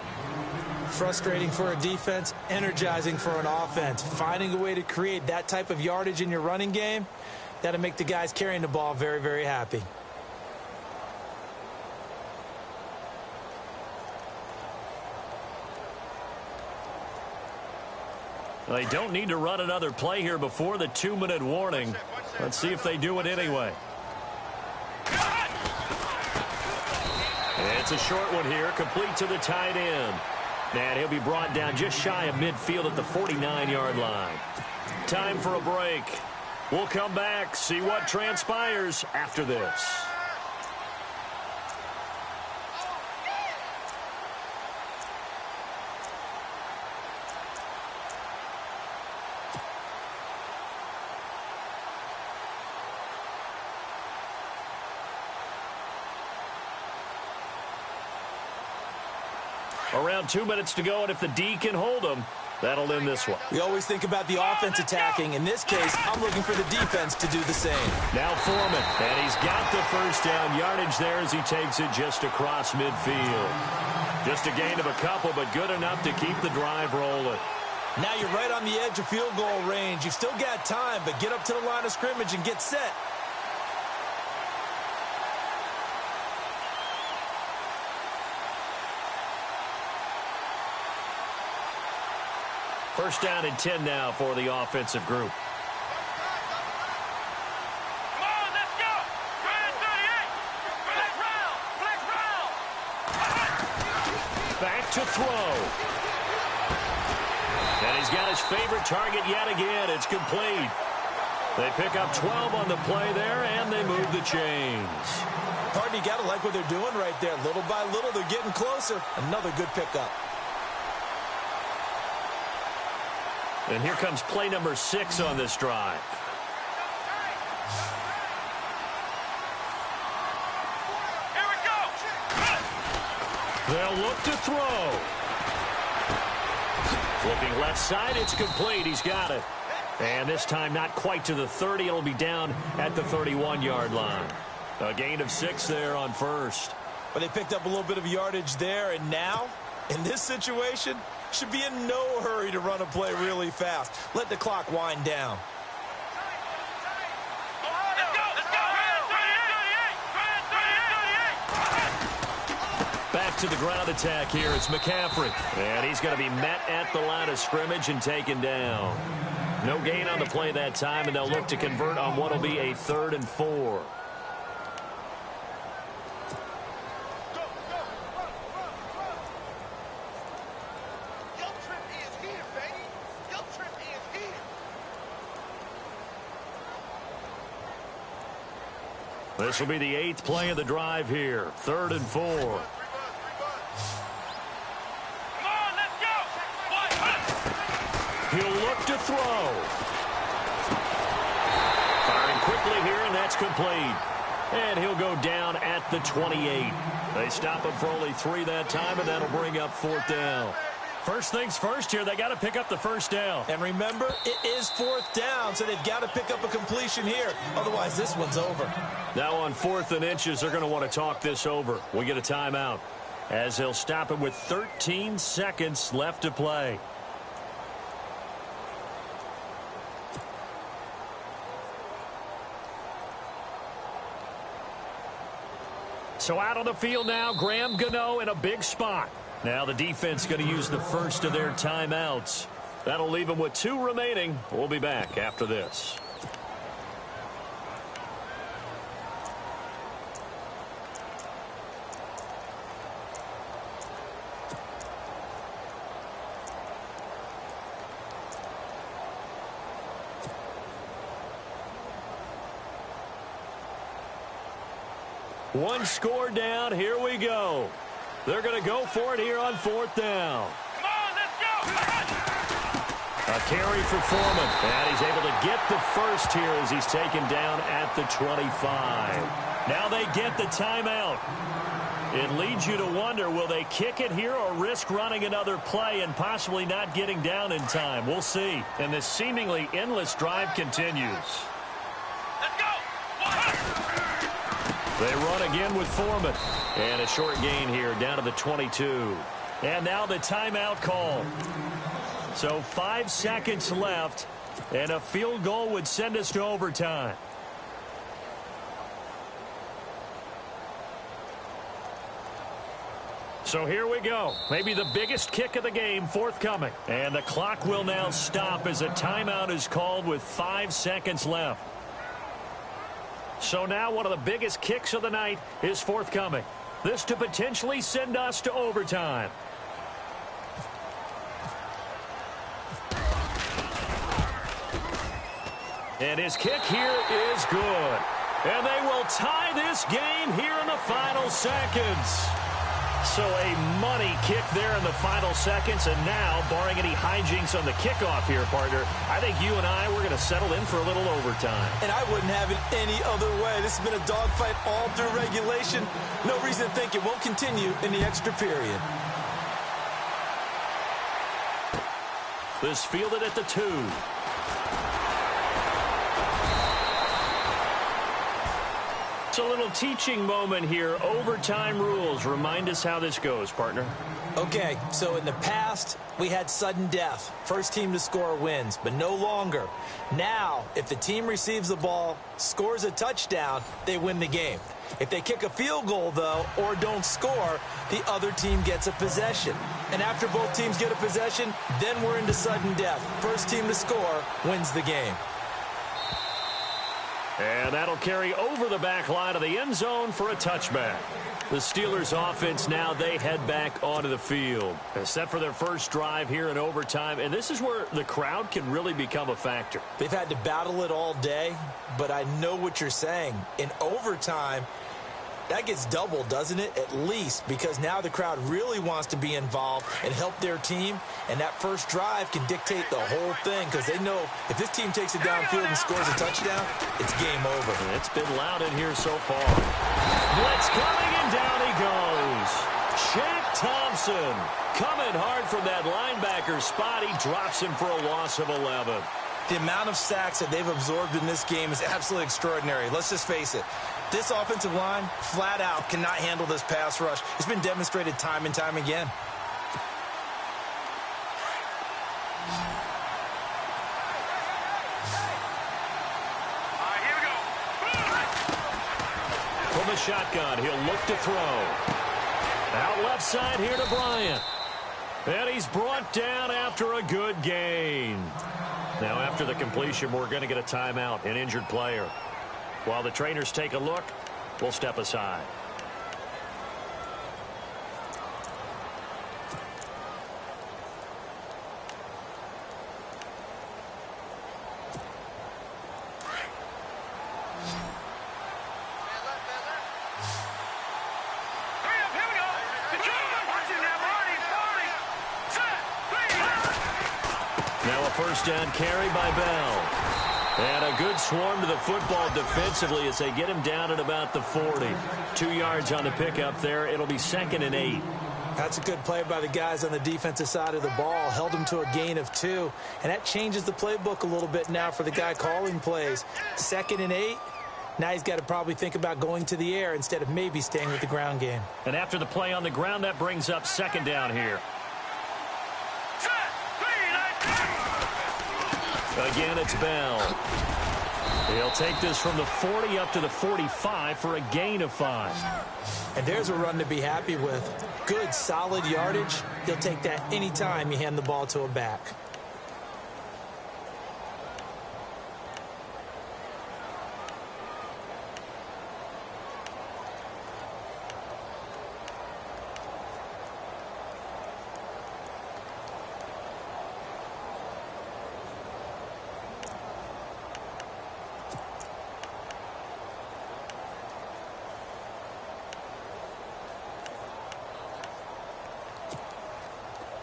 Frustrating for a defense, energizing for an offense. Finding a way to create that type of yardage in your running game, that'll make the guys carrying the ball very, very happy. They don't need to run another play here before the 2-minute warning. Let's see if they do it anyway. It's a short one here, complete to the tight end. And he'll be brought down just shy of midfield at the 49-yard line. Time for a break. We'll come back, see what transpires after this. Around 2 minutes to go, and if the D can hold them, that'll end this one. We always think about the offense attacking. In this case, I'm looking for the defense to do the same. Now Foreman, and he's got the first down yardage there as he takes it just across midfield. Just a gain of a couple, but good enough to keep the drive rolling. Now you're right on the edge of field goal range. You've still got time, but get up to the line of scrimmage and get set. First down and 10 now for the offensive group. Come on, let's go. 38. Flex round. Flex round. Back to throw. And he's got his favorite target yet again. It's complete. They pick up 12 on the play there, and they move the chains. Partner, you got to like what they're doing right there. Little by little, they're getting closer. Another good pickup. And here comes play number 6 on this drive. Here we go. They'll look to throw. Flipping left side, it's complete. He's got it. And this time not quite to the 30. It'll be down at the 31-yard line. A gain of 6 there on first. But they picked up a little bit of yardage there, and now, in this situation, should be in no hurry to run a play really fast. Let the clock wind down. Back to the ground attack here. It's McCaffrey. And he's going to be met at the line of scrimmage and taken down. No gain on the play that time, and they'll look to convert on what will be a 3rd and 4. This will be the 8th play of the drive here. 3rd and 4. Come on, let's go. He'll look to throw. Firing quickly here, and that's complete. And he'll go down at the 28. They stop him for only 3 that time, and that'll bring up 4th down. First things first here, they got to pick up the first down. And remember, it is 4th down, so they've got to pick up a completion here. Otherwise, this one's over. Now on 4th and inches, they're going to want to talk this over. We get a timeout as they'll stop him with 13 seconds left to play. So out on the field now, Graham Gano in a big spot. Now the defense going to use the first of their timeouts. That'll leave them with 2 remaining. We'll be back after this. One score down. Here we go. They're going to go for it here on 4th down. Come on, let's go. A carry for Foreman. And he's able to get the first here as he's taken down at the 25. Now they get the timeout. It leads you to wonder, will they kick it here or risk running another play and possibly not getting down in time? We'll see. And this seemingly endless drive continues. Let's go. They run again with Foreman. And a short gain here down to the 22. And now the timeout call. So 5 seconds left, and a field goal would send us to overtime. So here we go. Maybe the biggest kick of the game forthcoming. And the clock will now stop as a timeout is called with 5 seconds left. So now one of the biggest kicks of the night is forthcoming. This to potentially send us to overtime. And his kick here is good. And they will tie this game here in the final seconds. So a money kick there in the final seconds. And now, barring any hijinks on the kickoff here, partner, I think you and I, we're going to settle in for a little overtime. And I wouldn't have it any other way. This has been a dogfight all through regulation. No reason to think it won't continue in the extra period. This fielded at the 2. It's a little teaching moment here. Overtime rules. Remind us how this goes, partner. Okay, so in the past, we had sudden death. First team to score wins, but no longer. Now, if the team receives the ball, scores a touchdown, they win the game. If they kick a field goal, though, or don't score, the other team gets a possession. And after both teams get a possession, then we're into sudden death. First team to score wins the game. And that'll carry over the back line of the end zone for a touchback. The Steelers offense now, they head back onto the field. They're set for their first drive here in overtime, and this is where the crowd can really become a factor. They've had to battle it all day, but I know what you're saying. In overtime, that gets doubled, doesn't it? At least, because now the crowd really wants to be involved and help their team, and that first drive can dictate the whole thing because they know if this team takes it downfield and scores a touchdown, it's game over. It's been loud in here so far. Blitz coming, and down he goes. Shaq Thompson coming hard from that linebacker spot. He drops him for a loss of 11. The amount of sacks that they've absorbed in this game is absolutely extraordinary. Let's just face it. This offensive line, flat out, cannot handle this pass rush. It's been demonstrated time and time again. Here we go. From the shotgun, he'll look to throw. Out left side here to Bryant. And he's brought down after a good gain. Now after the completion, we're going to get a timeout, an injured player. While the trainers take a look, we'll step aside. Now a first down carry by Bell. And a good swarm to the football defensively as they get him down at about the 40. 2 yards on the pickup there. It'll be 2nd and 8. That's a good play by the guys on the defensive side of the ball. Held him to a gain of 2. And that changes the playbook a little bit now for the guy calling plays. 2nd and 8. Now he's got to probably think about going to the air instead of maybe staying with the ground game. And after the play on the ground, that brings up 2nd down here. Again, it's Bell. He'll take this from the 40 up to the 45 for a gain of 5. And there's a run to be happy with. Good, solid yardage. He'll take that anytime you hand the ball to a back.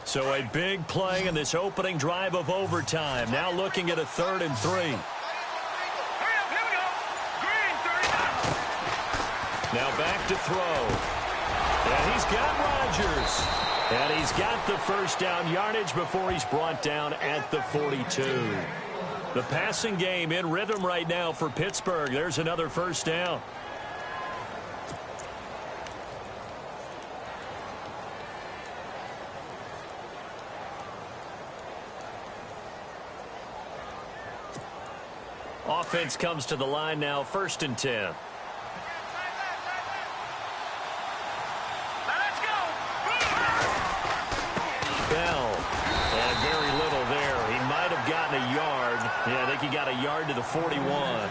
So a big play in this opening drive of overtime. Now looking at a 3rd and 3. Now back to throw. And he's got Rodgers. And he's got the first down yardage before he's brought down at the 42. The passing game in rhythm right now for Pittsburgh. There's another first down. Offense comes to the line now, 1st and 10. Let's go. Bell. And very little there. He might have gotten a yard. Yeah, I think he got a yard to the 41.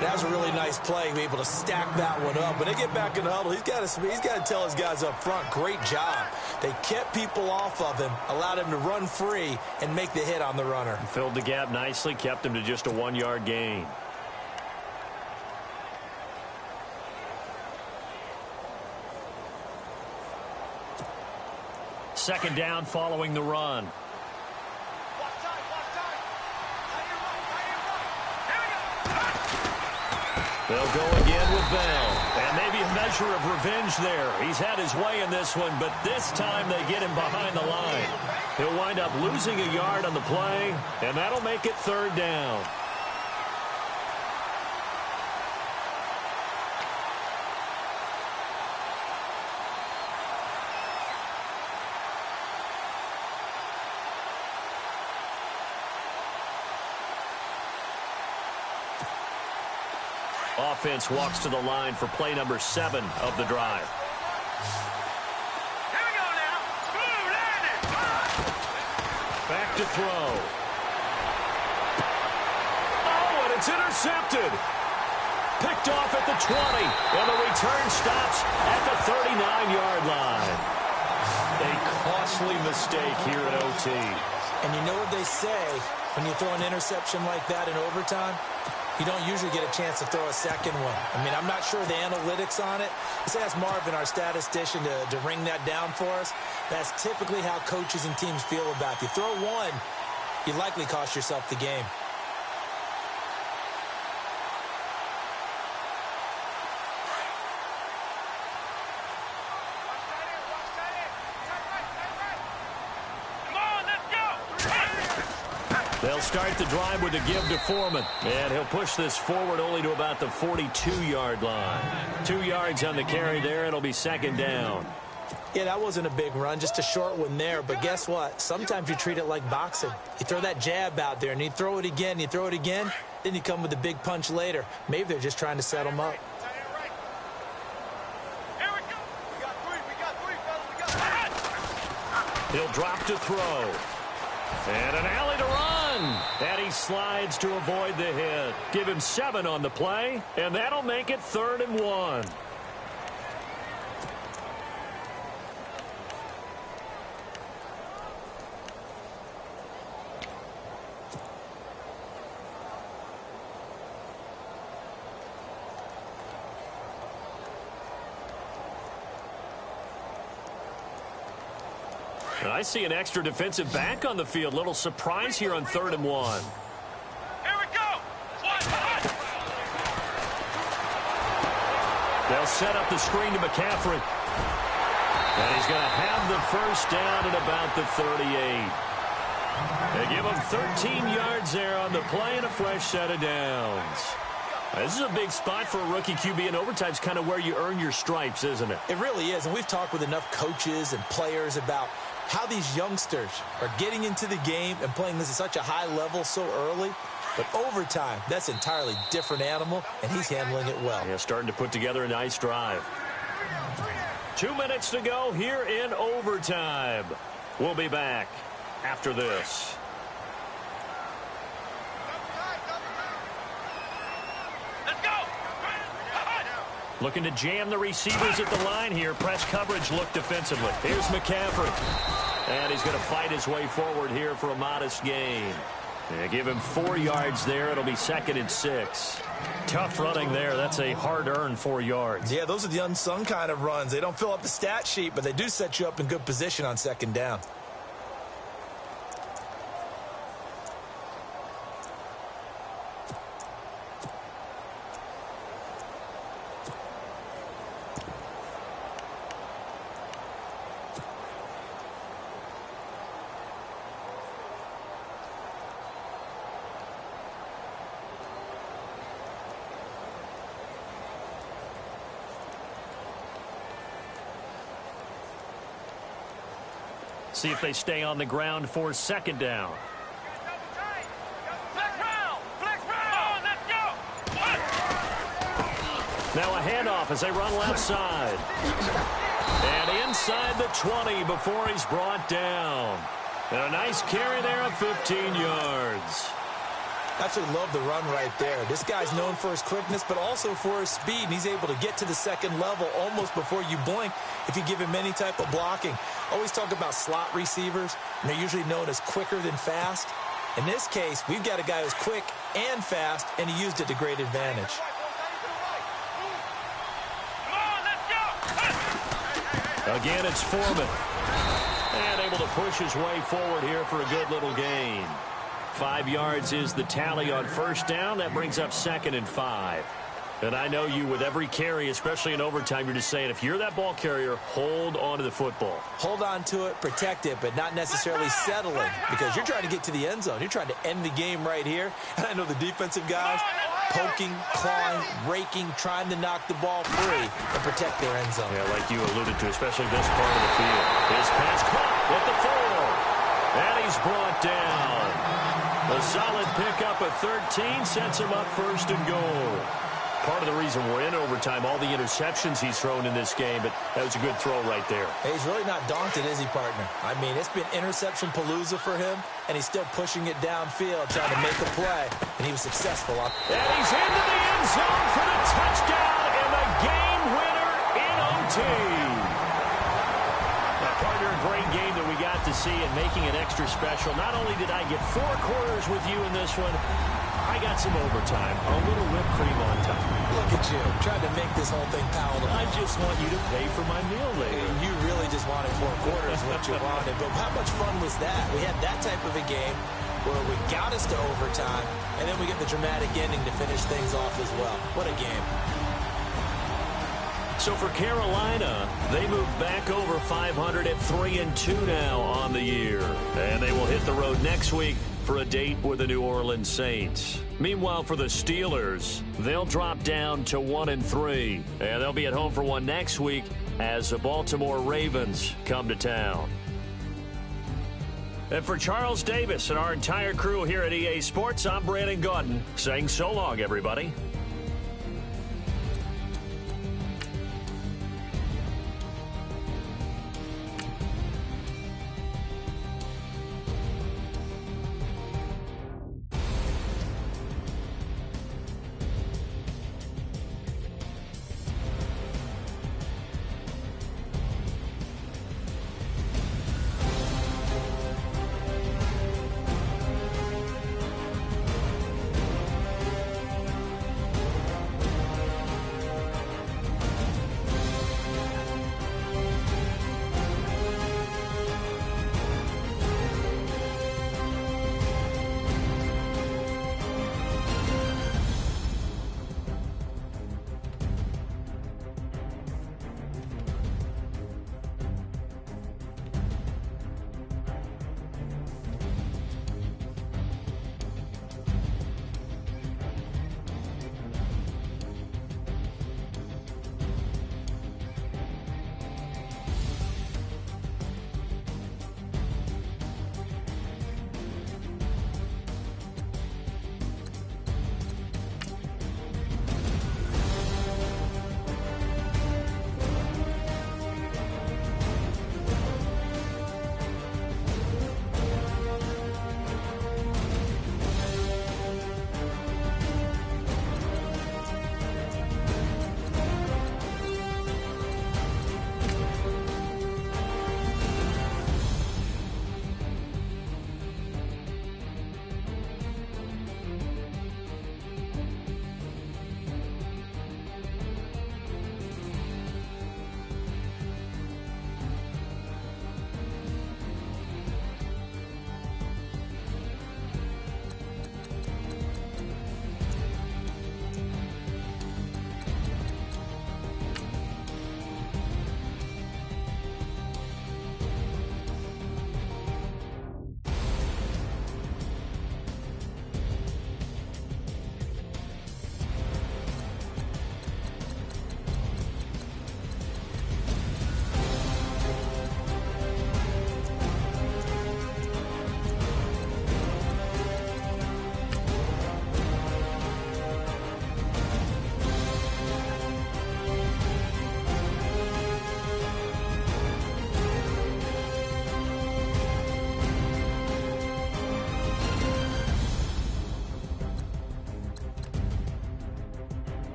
That was a really nice play, be able to stack that one up. When they get back in the huddle, he's got to tell his guys up front, great job. They kept people off of him, allowed him to run free and make the hit on the runner. Filled the gap nicely, kept him to just a 1-yard gain. Second down following the run. They'll go again with Bell. And maybe a measure of revenge there. He's had his way in this one, but this time they get him behind the line. He'll wind up losing a yard on the play, and that'll make it 3rd down. Offense walks to the line for play number 7 of the drive. Here we go now. Boom, landed. Back to throw. Oh, and it's intercepted. Picked off at the 20. And the return stops at the 39-yard line. A costly mistake here at OT. And you know what they say, when you throw an interception like that in overtime, you don't usually get a chance to throw a second one. I mean, I'm not sure the analytics on it. Let's ask Marvin, our statistician, to ring that down for us. That's typically how coaches and teams feel about it. You throw one, you likely cost yourself the game. They'll start the drive with a give to Foreman. And he'll push this forward only to about the 42-yard line. 2 yards on the carry there. It'll be second down. Yeah, that wasn't a big run, just a short one there. But guess what? Sometimes you treat it like boxing. You throw that jab out there, and you throw it again, you throw it again, then you come with a big punch later. Maybe they're just trying to set them up. He'll drop to throw. And an alley to run. And he slides to avoid the hit. Give him 7 on the play, and that'll make it 3rd and 1. And I see an extra defensive back on the field. Little surprise here on 3rd and 1. Here we go. They'll set up the screen to McCaffrey. And he's going to have the first down at about the 38. They give him 13 yards there on the play and a fresh set of downs. This is a big spot for a rookie QB, and overtime's kind of where you earn your stripes, isn't it? It really is, and we've talked with enough coaches and players about how these youngsters are getting into the game and playing this at such a high level so early. But overtime, that's an entirely different animal, and he's handling it well. Yeah, starting to put together a nice drive. 2 minutes to go here in overtime. We'll be back after this. Let's go. Looking to jam the receivers at the line here. Press coverage look defensively. Here's McCaffrey. And he's going to fight his way forward here for a modest gain. Yeah, give him 4 yards there. It'll be 2nd and 6. Tough running there. That's a hard-earned 4 yards. Yeah, those are the unsung kind of runs. They don't fill up the stat sheet, but they do set you up in good position on 2nd down. See if they stay on the ground for 2nd down. Flex round. Flex round. Let's go. Now a handoff as they run left side. And inside the 20 before he's brought down. And a nice carry there of 15 yards. Absolutely love the run right there. This guy's known for his quickness, but also for his speed, and he's able to get to the 2nd level almost before you blink if you give him any type of blocking. Always talk about slot receivers, and they're usually known as quicker than fast. In this case, we've got a guy who's quick and fast, and he used it to great advantage. Come on, let's go. Again, it's Foreman. And able to push his way forward here for a good little gain. 5 yards is the tally on 1st down. That brings up 2nd and 5. And I know you, with every carry, especially in overtime, you're just saying, if you're that ball carrier, hold on to the football. Hold on to it, protect it, but not necessarily settling, because you're trying to get to the end zone. You're trying to end the game right here. And I know the defensive guys poking, clawing, raking, trying to knock the ball free and protect their end zone. Yeah, like you alluded to, especially this part of the field. His pass caught at the 4. And he's brought down. A solid pickup of 13 sets him up 1st and goal. part of the reason we're in overtime, all the interceptions he's thrown in this game, but that was a good throw right there. Hey, he's really not daunted, is he, partner? I mean, it's been interception palooza for him, and he's still pushing it downfield, trying to make a play, and he was successful. And he's into the end zone for the touchdown and the game winner in OT. Now, partner, a great game that we got to see and making it extra special. Not only did I get 4 quarters with you in this one, I got some overtime, a little whipped cream on top. Look at you, trying to make this whole thing palatable. I just want you to pay for my meal later. You really just wanted 4 quarters, what you wanted. But how much fun was that? We had that type of a game where we got us to overtime, and then we get the dramatic ending to finish things off as well. What a game. So for Carolina, they move back over 500 at 3-2 now on the year. And they will hit the road next week for a date with the New Orleans Saints. Meanwhile, for the Steelers, they'll drop down to 1-3. And they'll be at home for one next week as the Baltimore Ravens come to town. And for Charles Davis and our entire crew here at EA Sports, I'm Brandon Gaudin saying so long, everybody.